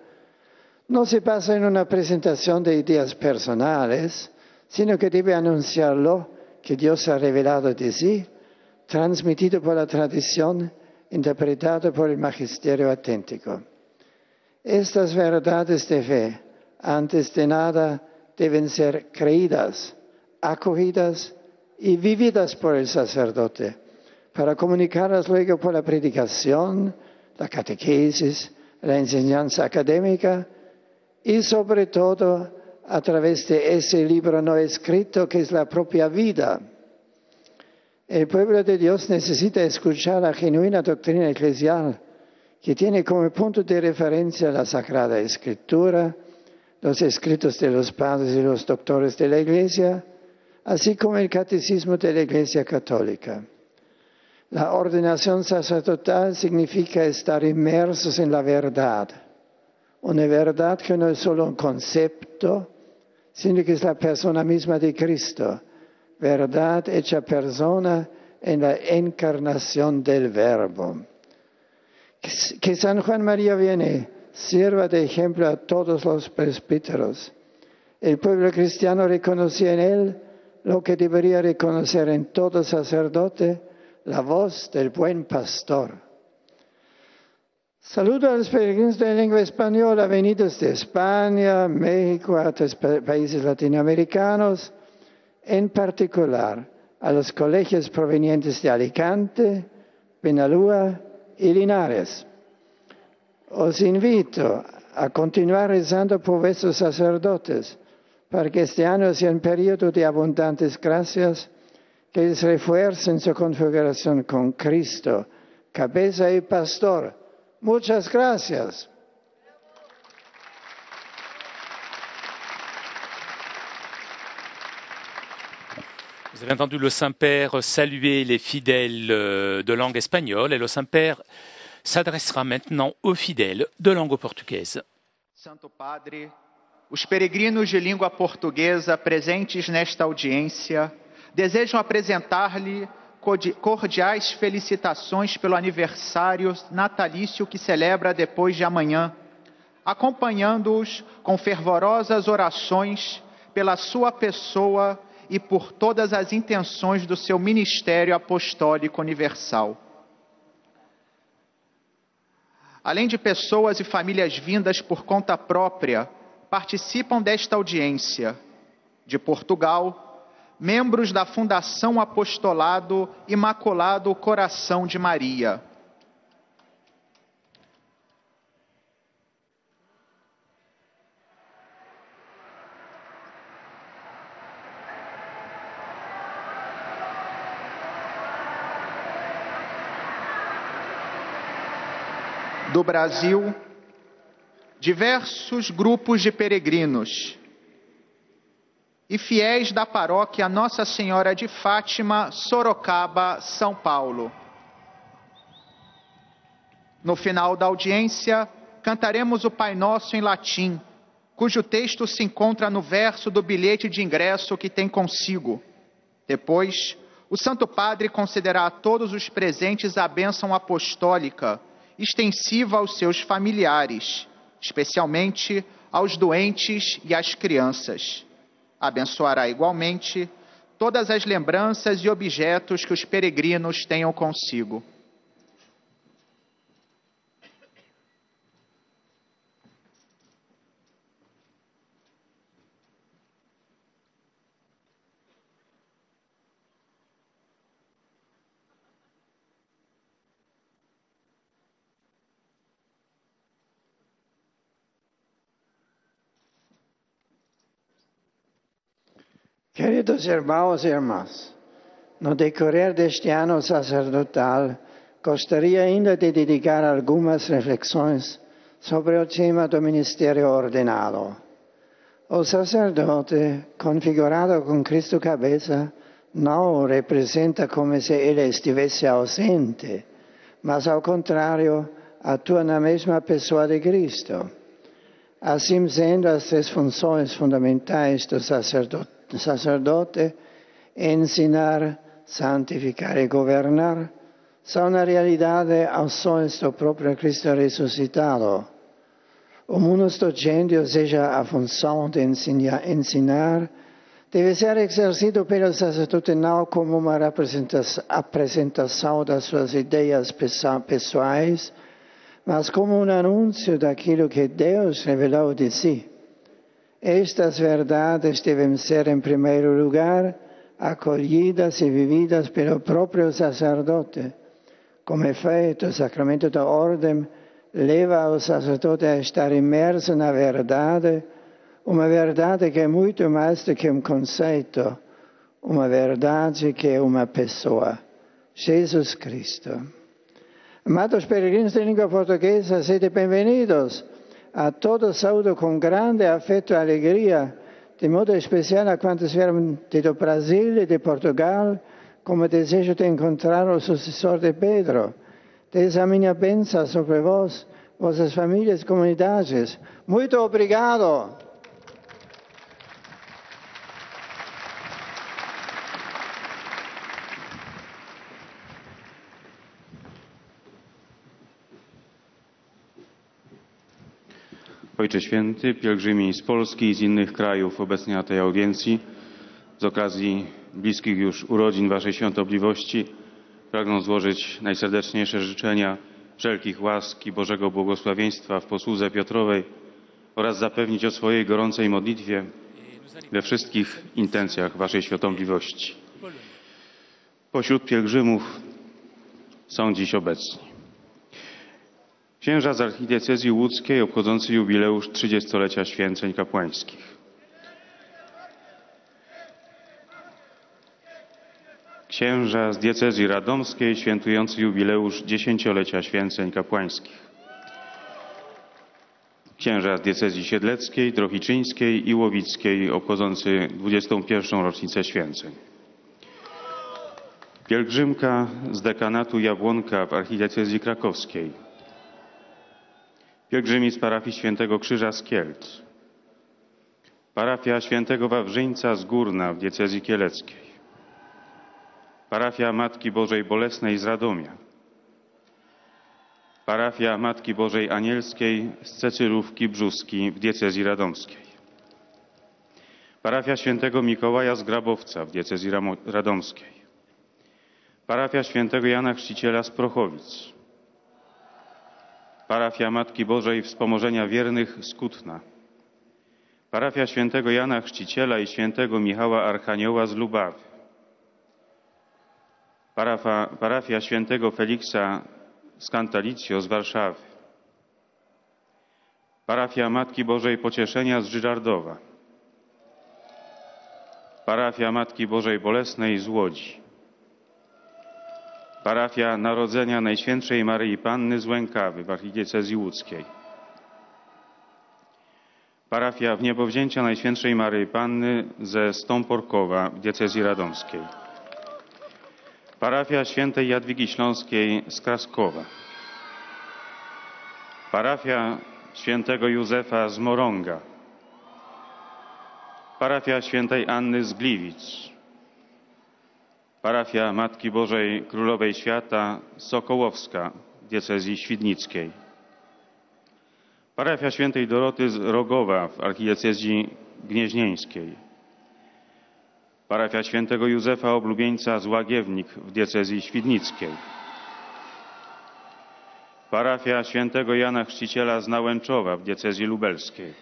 no se basa en una presentación de ideas personales, sino que debe anunciar lo que Dios ha revelado de sí, transmitido por la tradición, interpretado por el magisterio auténtico. Estas verdades de fe, antes de nada, deben ser creídas, acogidas y vividas por el sacerdote, para comunicarlas luego por la predicación, la catequesis, la enseñanza académica y sobre todo a través de ese libro no escrito que es la propia vida. El pueblo de Dios necesita escuchar la genuina doctrina eclesial que tiene como punto de referencia la Sagrada Escritura, los escritos de los padres y los doctores de la Iglesia, así como el catecismo de la Iglesia Católica. La ordenación sacerdotal significa estar inmersos en la verdad, una verdad que no es solo un concepto, sino que es la persona misma de Cristo, verdad hecha persona en la encarnación del Verbo. Que San Juan María Vianney sirva de ejemplo a todos los presbíteros. El pueblo cristiano reconocía en él lo que debería reconocer en todo sacerdote, la voz del buen pastor. Saludo a los peregrinos de lengua española venidos de España, México, a otros países latinoamericanos, en particular a los colegios provenientes de Alicante, Benalúa y Linares. Os invito a continuar rezando por vuestros sacerdotes, para que este año sea un periodo de abundantes gracias que les refuercen su configuración con Cristo, cabeza y pastor. Muchas gracias. Vous avez entendu le Saint-Père saluer les fidèles de langue espagnole et le Saint-Père s'adressera maintenant aux fidèles de langue portugaise. Santo Padre, os peregrinos de língua portuguesa presentes nesta audiência desejam apresentar-lhe cordiais felicitações pelo aniversário natalício que celebra depois de amanhã, acompanhando-os com fervorosas orações pela sua pessoa e por todas as intenções do seu ministério apostólico universal. Além de pessoas e famílias vindas por conta própria, participam desta audiência de Portugal, membros da Fundação Apostolado Imaculado Coração de Maria. Do Brasil, diversos grupos de peregrinos e fiéis da paróquia Nossa Senhora de Fátima, Sorocaba, São Paulo. No final da audiência, cantaremos o Pai Nosso em latim, cujo texto se encontra no verso do bilhete de ingresso que tem consigo. Depois, o Santo Padre concederá a todos os presentes a bênção apostólica, extensiva aos seus familiares, especialmente aos doentes e às crianças. Abençoará igualmente todas as lembranças e objetos que os peregrinos tenham consigo. Queridos irmãos e irmãs, no decorrer deste ano sacerdotal, gostaria ainda de dedicar algumas reflexões sobre o tema do ministério ordenado. O sacerdote, configurado com Cristo cabeça, não representa como se ele estivesse ausente, mas ao contrário, atua na mesma pessoa de Cristo. Assim sendo, as três funções fundamentais do sacerdote, ensinar, santificar e governar, são na realidade ações do próprio Cristo ressuscitado. O munus docenti, ou seja, a função de ensinar, deve ser exercido pelo sacerdote não como uma apresentação das suas ideias pessoais, mas como um anúncio daquilo que Deus revelou de si. Estas verdades devem ser, em primeiro lugar, acolhidas e vividas pelo próprio sacerdote. Como efeito, o sacramento da ordem leva o sacerdote a estar imerso na verdade, uma verdade que é muito mais do que um conceito, uma verdade que é uma pessoa, Jesus Cristo. Amados peregrinos de língua portuguesa, sede bem-vindos. A todos saúdo com grande afeto e alegria, de modo especial a quantos vieram do Brasil e de Portugal, como desejo de encontrar o sucessor de Pedro. Desde a minha bênção sobre vós, vossas famílias e comunidades. Muito obrigado. Ojcze Święty, pielgrzymi z Polski i z innych krajów obecnie na tej audiencji, z okazji bliskich już urodzin Waszej Świątobliwości, pragną złożyć najserdeczniejsze życzenia wszelkich łask i Bożego błogosławieństwa w posłudze Piotrowej oraz zapewnić o swojej gorącej modlitwie we wszystkich intencjach Waszej Świątobliwości. Pośród pielgrzymów są dziś obecni księża z archidiecezji łódzkiej obchodzący jubileusz 30-lecia święceń kapłańskich. Księża z diecezji radomskiej świętujący jubileusz 10-lecia święceń kapłańskich. Księża z diecezji siedleckiej, drohiczyńskiej i łowickiej obchodzący 21. rocznicę święceń. Pielgrzymka z dekanatu Jabłonka w archidiecezji krakowskiej. Pielgrzymi z parafii Świętego Krzyża z Kielc. Parafia Świętego Wawrzyńca z Górna w diecezji kieleckiej. Parafia Matki Bożej Bolesnej z Radomia. Parafia Matki Bożej Anielskiej z Cecylówki Brzuski w diecezji radomskiej. Parafia Świętego Mikołaja z Grabowca w diecezji radomskiej. Parafia Świętego Jana Chrzciciela z Prochowic. Parafia Matki Bożej Wspomożenia Wiernych z Kutna. Parafia Świętego Jana Chrzciciela i Świętego Michała Archanioła z Lubawy. Parafia Świętego Feliksa z Cantaliccio z Warszawy. Parafia Matki Bożej Pocieszenia z Żyrardowa. Parafia Matki Bożej Bolesnej z Łodzi. Parafia Narodzenia Najświętszej Maryi Panny z Łękawy w archidiecezji łódzkiej. Parafia Wniebowzięcia Najświętszej Maryi Panny ze Stąporkowa w diecezji radomskiej. Parafia Świętej Jadwigi Śląskiej z Kraskowa. Parafia Świętego Józefa z Morąga. Parafia Świętej Anny z Gliwic. Parafia Matki Bożej Królowej Świata Sokołowska w diecezji świdnickiej. Parafia Świętej Doroty z Rogowa w archidiecezji gnieźnieńskiej. Parafia Świętego Józefa Oblubieńca z Łagiewnik w diecezji świdnickiej. Parafia Świętego Jana Chrzciciela z Nałęczowa w diecezji lubelskiej.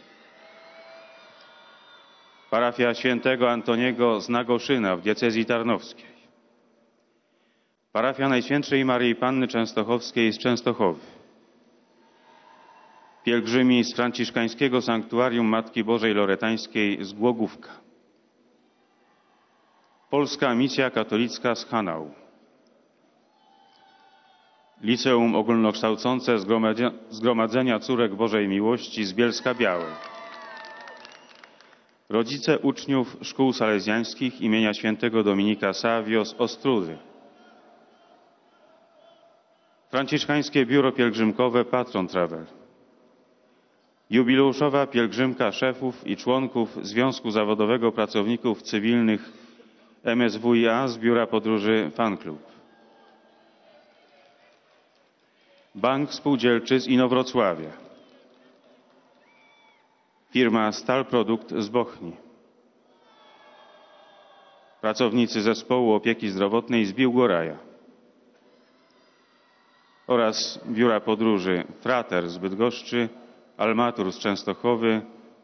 Parafia Świętego Antoniego z Nagoszyna w diecezji tarnowskiej. Parafia Najświętszej Maryi Panny Częstochowskiej z Częstochowy. Pielgrzymi z franciszkańskiego sanktuarium Matki Bożej Loretańskiej z Głogówka. Polska Misja Katolicka z Hanau. Liceum Ogólnokształcące Zgromadzenia Córek Bożej Miłości z Bielska-Białej. Rodzice uczniów szkół salezjańskich imienia świętego Dominika Savio z Ostródy. Franciszkańskie Biuro Pielgrzymkowe Patron Travel. Jubileuszowa pielgrzymka szefów i członków Związku Zawodowego Pracowników Cywilnych MSWiA z Biura Podróży Fan Club. Bank Spółdzielczy z Inowrocławia. Firma Stalprodukt z Bochni. Pracownicy Zespołu Opieki Zdrowotnej z Biłgoraja. Oraz Biura Podróży Frater z Bydgoszczy, Almatur z Częstochowy,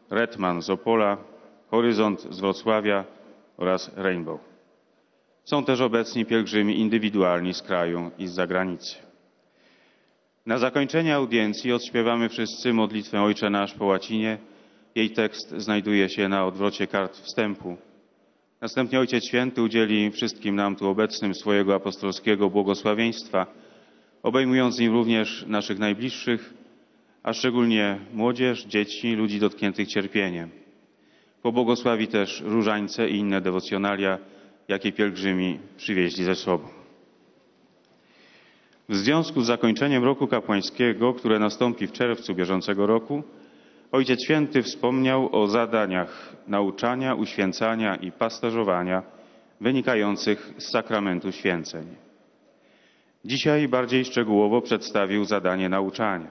Redman z Opola, Horyzont z Wrocławia oraz Rainbow. Są też obecni pielgrzymi indywidualni z kraju i z zagranicy. Na zakończenie audiencji odśpiewamy wszyscy modlitwę Ojcze Nasz po łacinie. Jej tekst znajduje się na odwrocie kart wstępu. Następnie Ojciec Święty udzieli wszystkim nam tu obecnym swojego apostolskiego błogosławieństwa, obejmując nim również naszych najbliższych, a szczególnie młodzież, dzieci, ludzi dotkniętych cierpieniem. Pobłogosławi też różańce i inne dewocjonalia, jakie pielgrzymi przywieźli ze sobą. W związku z zakończeniem roku kapłańskiego, które nastąpi w czerwcu bieżącego roku, Ojciec Święty wspomniał o zadaniach nauczania, uświęcania i pasterzowania wynikających z sakramentu święceń. Dzisiaj bardziej szczegółowo przedstawił zadanie nauczania.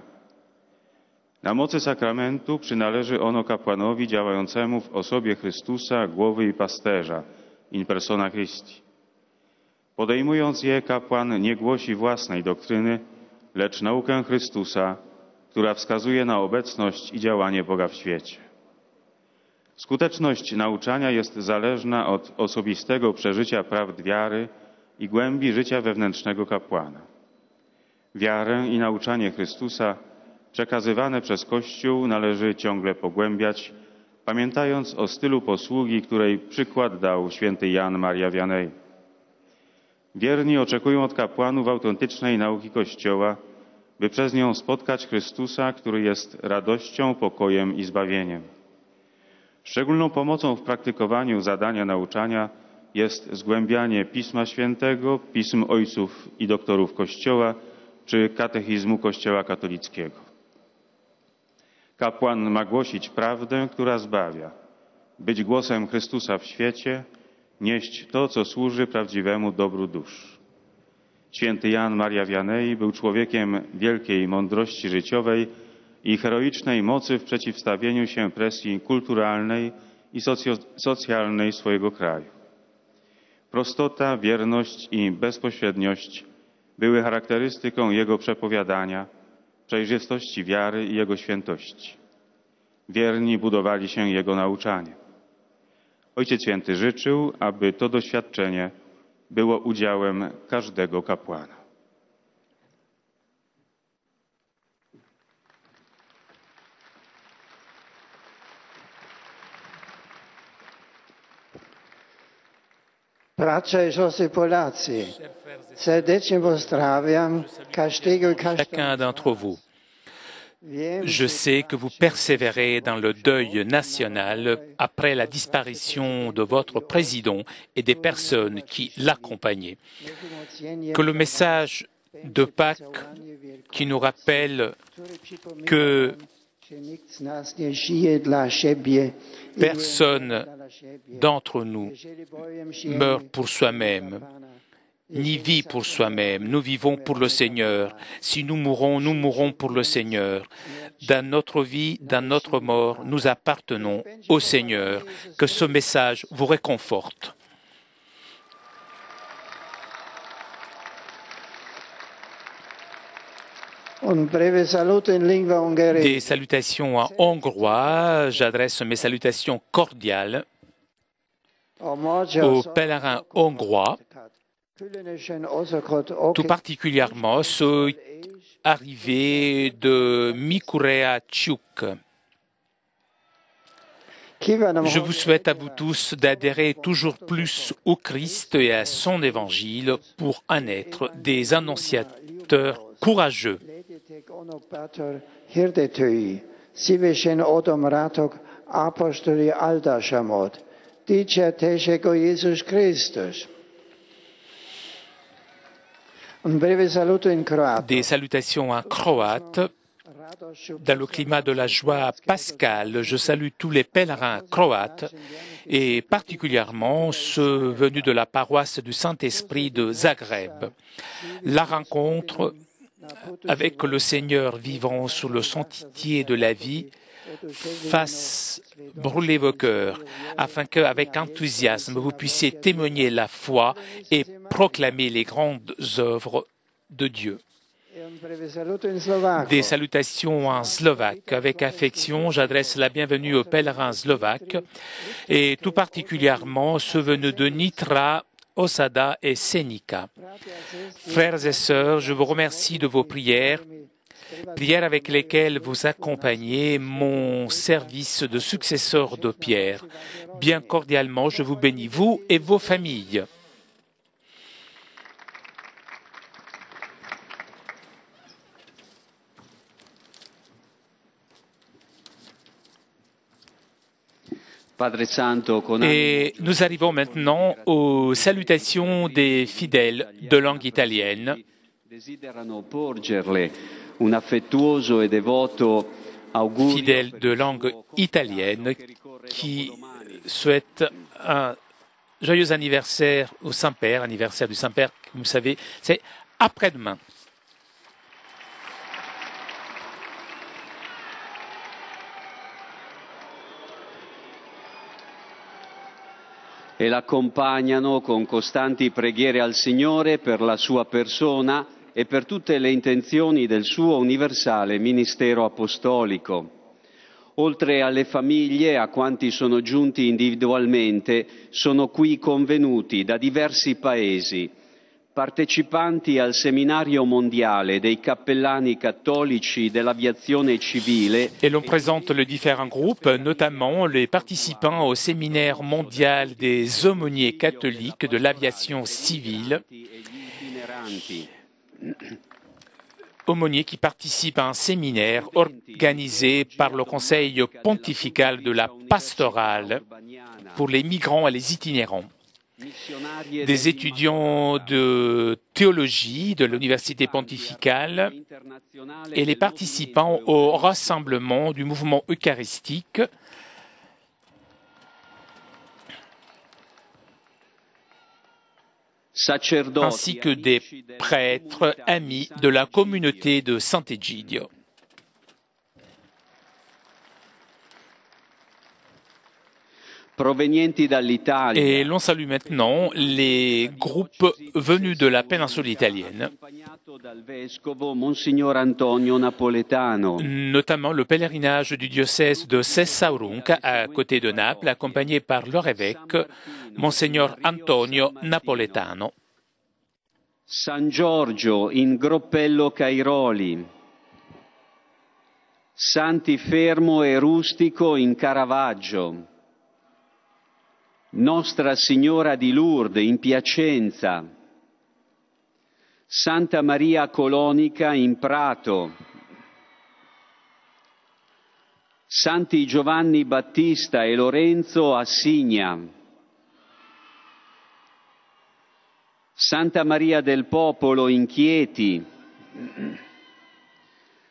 Na mocy sakramentu przynależy ono kapłanowi działającemu w osobie Chrystusa, głowy i pasterza, in persona Christi. Podejmując je, kapłan nie głosi własnej doktryny, lecz naukę Chrystusa, która wskazuje na obecność i działanie Boga w świecie. Skuteczność nauczania jest zależna od osobistego przeżycia prawd wiary i głębi życia wewnętrznego kapłana. Wiarę i nauczanie Chrystusa przekazywane przez Kościół należy ciągle pogłębiać, pamiętając o stylu posługi, której przykład dał święty Jan Maria Vianney. Wierni oczekują od kapłanów autentycznej nauki Kościoła, by przez nią spotkać Chrystusa, który jest radością, pokojem i zbawieniem. Szczególną pomocą w praktykowaniu zadania nauczania jest zgłębianie Pisma Świętego, pism ojców i doktorów Kościoła czy katechizmu Kościoła katolickiego. Kapłan ma głosić prawdę, która zbawia, być głosem Chrystusa w świecie, nieść to, co służy prawdziwemu dobru dusz. Święty Jan Maria Vianney był człowiekiem wielkiej mądrości życiowej i heroicznej mocy w przeciwstawieniu się presji kulturalnej i socjalnej swojego kraju. Prostota, wierność i bezpośredniość były charakterystyką jego przepowiadania, przejrzystości wiary i jego świętości. Wierni budowali się jego nauczaniem. Ojciec Święty życzył, aby to doświadczenie było udziałem każdego kapłana. Bracia i siostry Polacy, serdecznie pozdrawiam każdego i każdą. Chacun d'entre vous. Je sais que vous persévérez dans le deuil national après la disparition de votre président et des personnes qui l'accompagnaient. Que le message de Pâques qui nous rappelle que personne d'entre nous meurt pour soi-même, ni vit pour soi-même. Nous vivons pour le Seigneur. Si nous mourrons pour le Seigneur. Dans notre vie, dans notre mort, nous appartenons au Seigneur. Que ce message vous réconforte. Des salutations en hongrois. J'adresse mes salutations cordiales aux pèlerins hongrois, tout particulièrement ceux arrivés de Mikurea Ciuk. Je vous souhaite à vous tous d'adhérer toujours plus au Christ et à son évangile pour en être des annonciateurs courageux. Des salutations en croate. Dans le climat de la joie pascale, je salue tous les pèlerins croates et particulièrement ceux venus de la paroisse du Saint-Esprit de Zagreb. La rencontre avec le Seigneur vivant sous le sentier de la vie fasse brûler vos cœurs, afin qu'avec enthousiasme vous puissiez témoigner la foi et proclamer les grandes œuvres de Dieu. Des salutations en slovaque. Avec affection, j'adresse la bienvenue aux pèlerins slovaques et tout particulièrement ceux venus de Nitra, Osada et Senica. Frères et sœurs, je vous remercie de vos prières avec lesquelles vous accompagnez mon service de successeur de Pierre. Bien cordialement, je vous bénis, vous et vos familles. Et nous arrivons maintenant aux salutations des fidèles de langue italienne. Fidèles de langue italienne qui souhaitent un joyeux anniversaire au Saint-Père, anniversaire du Saint-Père, vous savez, c'est après-demain. E l'accompagnano con costanti preghiere al Signore per la sua persona e per tutte le intenzioni del suo universale ministero apostolico. Oltre alle famiglie, a quanti sono giunti individualmente, sono qui convenuti da diversi paesi, partecipanti al seminario mondiale dei cappellani cattolici dell'aviazione civile. Et l'on présente les différents groupes, notamment les participants au séminaire mondial des aumôniers catholiques de l'aviation civile. Aumôniers qui participent à un séminaire organisé par le Conseil pontifical de la pastorale pour les migrants et les itinérants. Des étudiants de théologie de l'Université pontificale et les participants au rassemblement du mouvement eucharistique ainsi que des prêtres amis de la communauté de Sant'Egidio. Et l'on salue maintenant les groupes venus de la péninsule italienne, notamment le pèlerinage du diocèse de Cessaurunc à côté de Naples, accompagné par leur évêque, Monseigneur Antonio Napoletano. San Giorgio in Groppello Cairoli, Santi Fermo e Rustico in Caravaggio, Nostra Signora di Lourdes in Piacenza, Santa Maria Colonica in Prato, Santi Giovanni Battista e Lorenzo a Signa, Santa Maria del Popolo in Chieti,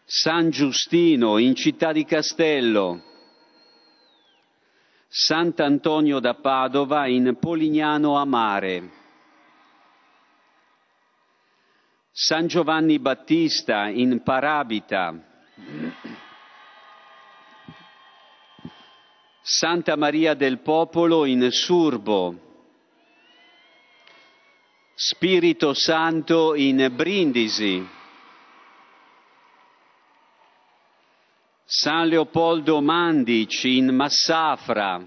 San Giustino in Città di Castello, Sant'Antonio da Padova in Polignano a Mare, San Giovanni Battista in Parabita, Santa Maria del Popolo in Surbo, Spirito Santo in Brindisi, San Leopoldo Mandici in Massafra,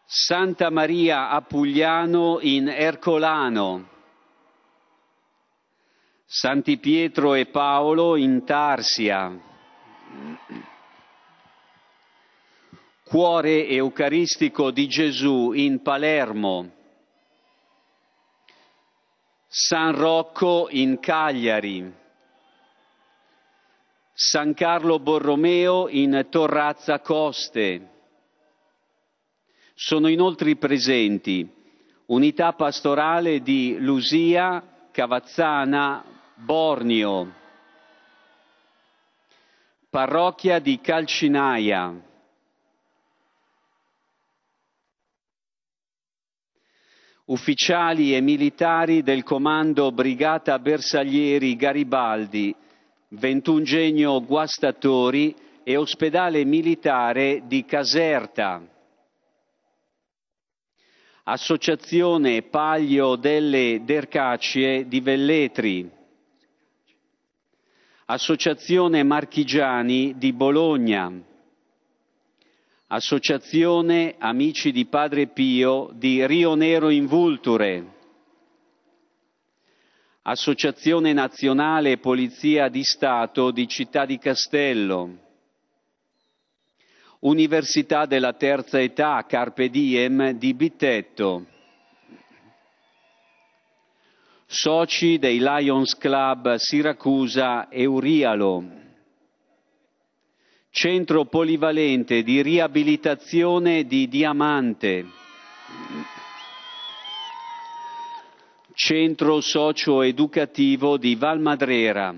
Santa Maria a Pugliano in Ercolano, Santi Pietro e Paolo in Tarsia, Cuore Eucaristico di Gesù in Palermo, San Rocco in Cagliari, San Carlo Borromeo in Torrazza Coste. Sono inoltre presenti Unità Pastorale di Lusia, Cavazzana, Bornio, Parrocchia di Calcinaia, ufficiali e militari del Comando Brigata Bersaglieri Garibaldi, 21 Genio Guastatori e Ospedale Militare di Caserta. Associazione Paglio delle Dercacie di Velletri. Associazione Marchigiani di Bologna. Associazione Amici di Padre Pio di Rio Nero in Vulture. Associazione Nazionale Polizia di Stato di Città di Castello. Università della Terza Età Carpe Diem di Bitetto. Soci dei Lions Club Siracusa Eurialo. Centro Polivalente di Riabilitazione di Diamante. Centro Socio-Educativo di Valmadrera.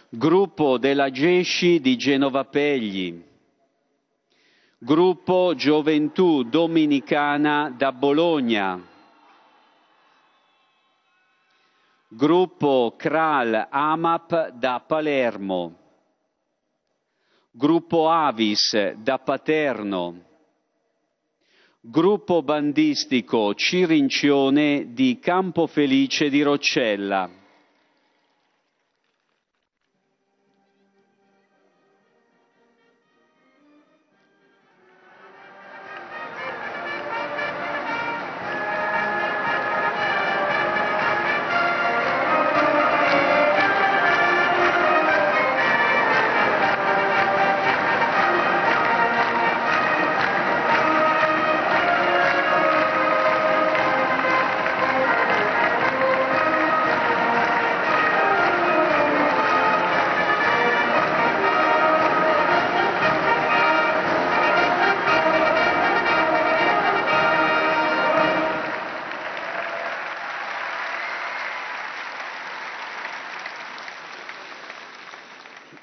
Gruppo della Gesci di Genova Pegli. Gruppo Gioventù Dominicana da Bologna. Gruppo Kral Amap da Palermo. Gruppo Avis da Paterno. Gruppo bandistico Cirincione di Campofelice di Roccella.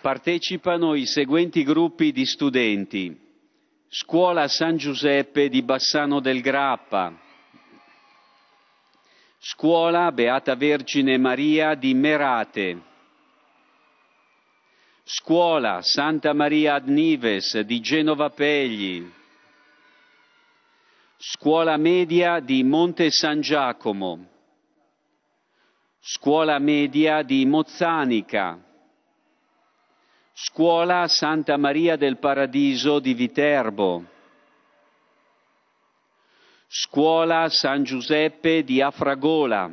Partecipano i seguenti gruppi di studenti: Scuola San Giuseppe di Bassano del Grappa, Scuola Beata Vergine Maria di Merate, Scuola Santa Maria ad Nives di Genova Pegli, Scuola Media di Monte San Giacomo, Scuola Media di Mozzanica, Scuola Santa Maria del Paradiso di Viterbo, Scuola San Giuseppe di Afragola,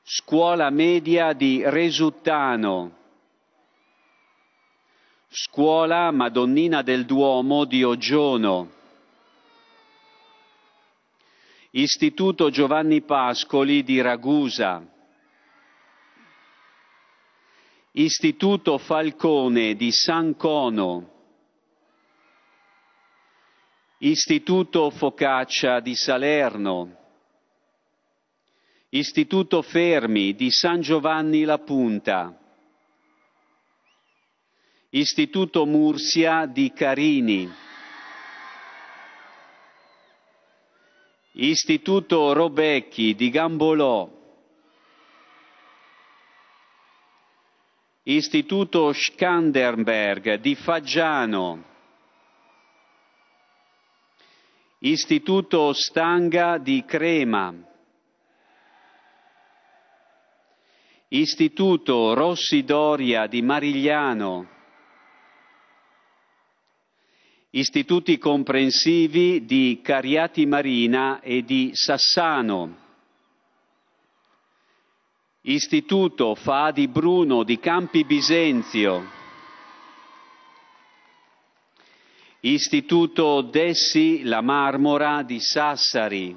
Scuola Media di Resuttano, Scuola Madonnina del Duomo di Oggiono, Istituto Giovanni Pascoli di Ragusa, Istituto Falcone di San Cono, Istituto Focaccia di Salerno, Istituto Fermi di San Giovanni La Punta, Istituto Mursia di Carini, Istituto Robecchi di Gambolò, Istituto Skanderberg di Faggiano, Istituto Stanga di Crema, Istituto Rossi Doria di Marigliano, Istituti comprensivi di Cariati Marina e di Sassano, Istituto Fadi Bruno di Campi Bisenzio, Istituto Dessi La Marmora di Sassari.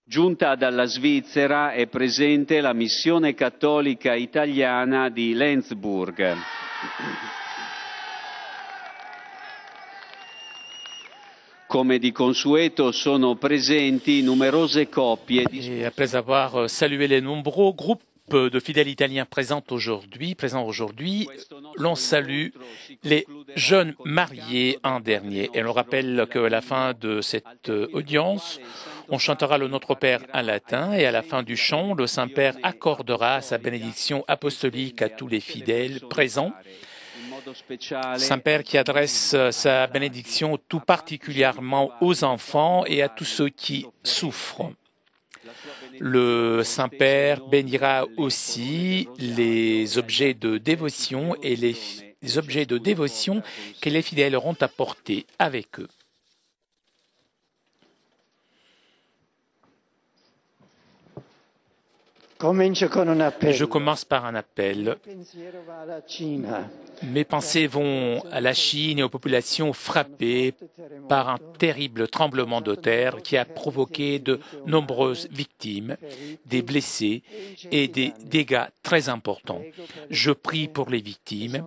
Giunta dalla Svizzera è presente la Missione Cattolica Italiana di Lenzburg. Come di consueto sono presenti numerose coppie di... Et après avoir salué les nombreux groupes de fidèles italiens présents aujourd'hui, l'on salue les jeunes mariés en dernier. Et l'on rappelle qu'à la fin de cette audience, on chantera le Notre Père en latin et à la fin du chant, le Saint-Père accordera sa bénédiction apostolique à tous les fidèles présents. Saint-Père qui adresse sa bénédiction tout particulièrement aux enfants et à tous ceux qui souffrent. Le Saint-Père bénira aussi les objets de dévotion et les objets de dévotion que les fidèles auront apportés avec eux. Je commence par un appel. Mes pensées vont à la Chine et aux populations frappées par un terrible tremblement de terre qui a provoqué de nombreuses victimes, des blessés et des dégâts très importants. Je prie pour les victimes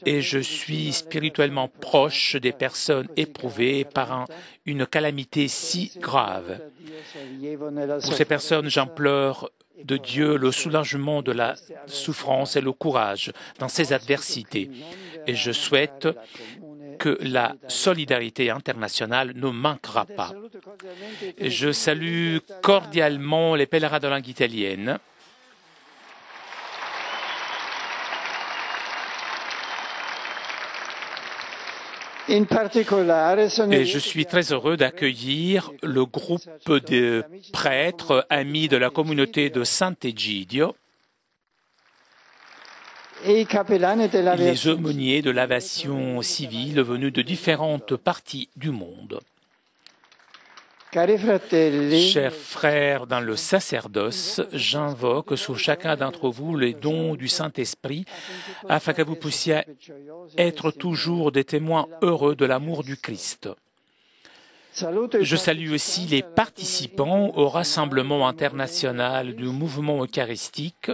et je suis spirituellement proche des personnes éprouvées par une calamité si grave. Pour ces personnes, j'implore de Dieu le soulagement de la souffrance et le courage dans ces adversités. Et je souhaite que la solidarité internationale ne manquera pas. Et je salue cordialement les pèlerins de langue italienne. Et je suis très heureux d'accueillir le groupe de prêtres amis de la communauté de Sant'Egidio, les aumôniers de l'aviation civile venus de différentes parties du monde. Chers frères dans le sacerdoce, j'invoque sur chacun d'entre vous les dons du Saint-Esprit afin que vous puissiez être toujours des témoins heureux de l'amour du Christ. Je salue aussi les participants au rassemblement international du mouvement eucharistique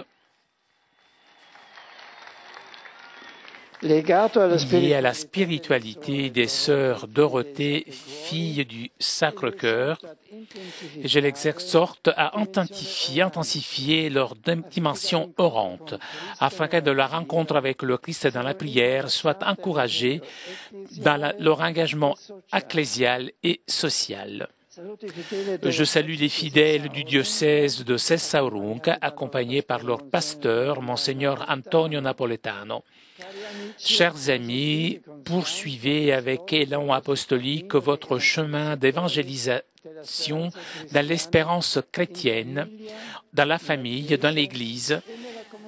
lié à la spiritualité des sœurs Dorothée, filles du Sacre-Cœur, et je les exhorte à intensifier leur dimension orante, afin que leur rencontre avec le Christ dans la prière soit encouragée dans leur engagement ecclésial et social. Je salue les fidèles du diocèse de Cessaurunca, accompagnés par leur pasteur, Monseigneur Antonio Napoletano. Chers amis, poursuivez avec élan apostolique votre chemin d'évangélisation dans l'espérance chrétienne, dans la famille, dans l'Église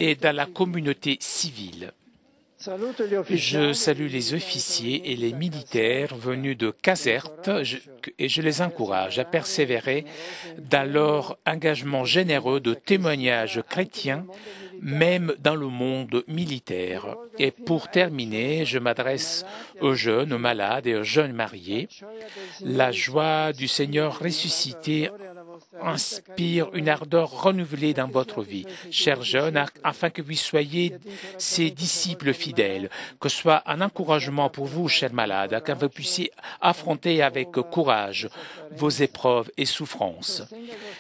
et dans la communauté civile. Je salue les officiers et les militaires venus de Caserte et je les encourage à persévérer dans leur engagement généreux de témoignage chrétien, même dans le monde militaire. Et pour terminer, je m'adresse aux jeunes, aux malades et aux jeunes mariés. La joie du Seigneur ressuscité inspire une ardeur renouvelée dans votre vie, chers jeunes, afin que vous soyez ses disciples fidèles, que ce soit un encouragement pour vous, chers malades, que vous puissiez affronter avec courage vos épreuves et souffrances,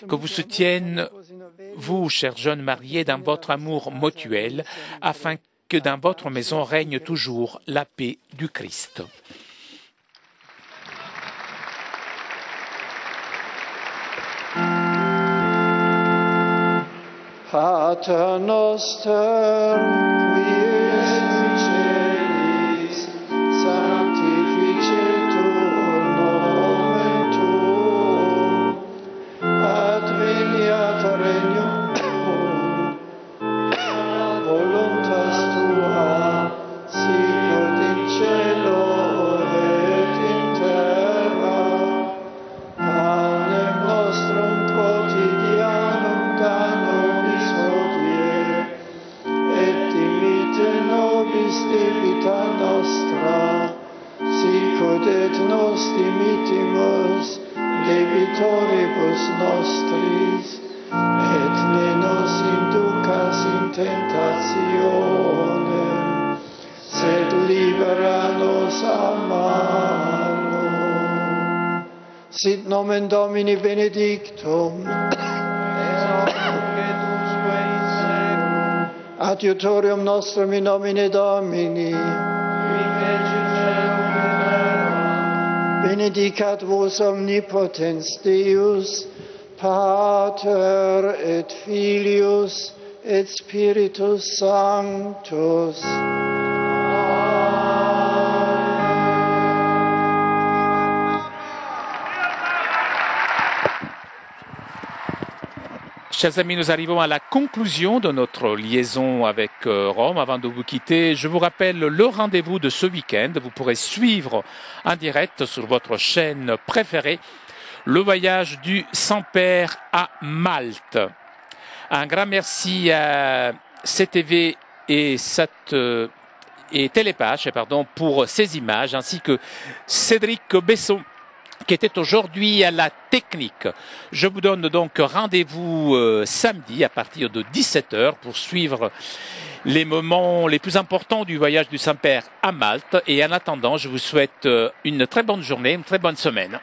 que vous soutienne, vous, chers jeunes mariés, dans votre amour mutuel, afin que dans votre maison règne toujours la paix du Christ. Pater noster, qui es in celis, sanctificetur nomen tuum, adveniat regnum tuum, voluntas tua, sicut in cielo et in terra. Panem nostrum quotidianum debita nostra, sicut et nos dimittimus debitoribus nostris, et ne nos inducas in tentationem, sed libera nos a malo. Sit nomen Domini benedictum, adiutorium nostrum in nomine Domini, benedicat vos omnipotens Deus, Pater et Filius et Spiritus Sanctus. Chers amis, nous arrivons à la conclusion de notre liaison avec Rome. Avant de vous quitter, je vous rappelle le rendez-vous de ce week-end. Vous pourrez suivre en direct sur votre chaîne préférée le voyage du Saint-Père à Malte. Un grand merci à CTV et Télépage pour ces images, ainsi que Cédric Besson, qui était aujourd'hui à la technique. Je vous donne donc rendez-vous samedi à partir de 17h pour suivre les moments les plus importants du voyage du Saint-Père à Malte. Et en attendant, je vous souhaite une très bonne journée, une très bonne semaine.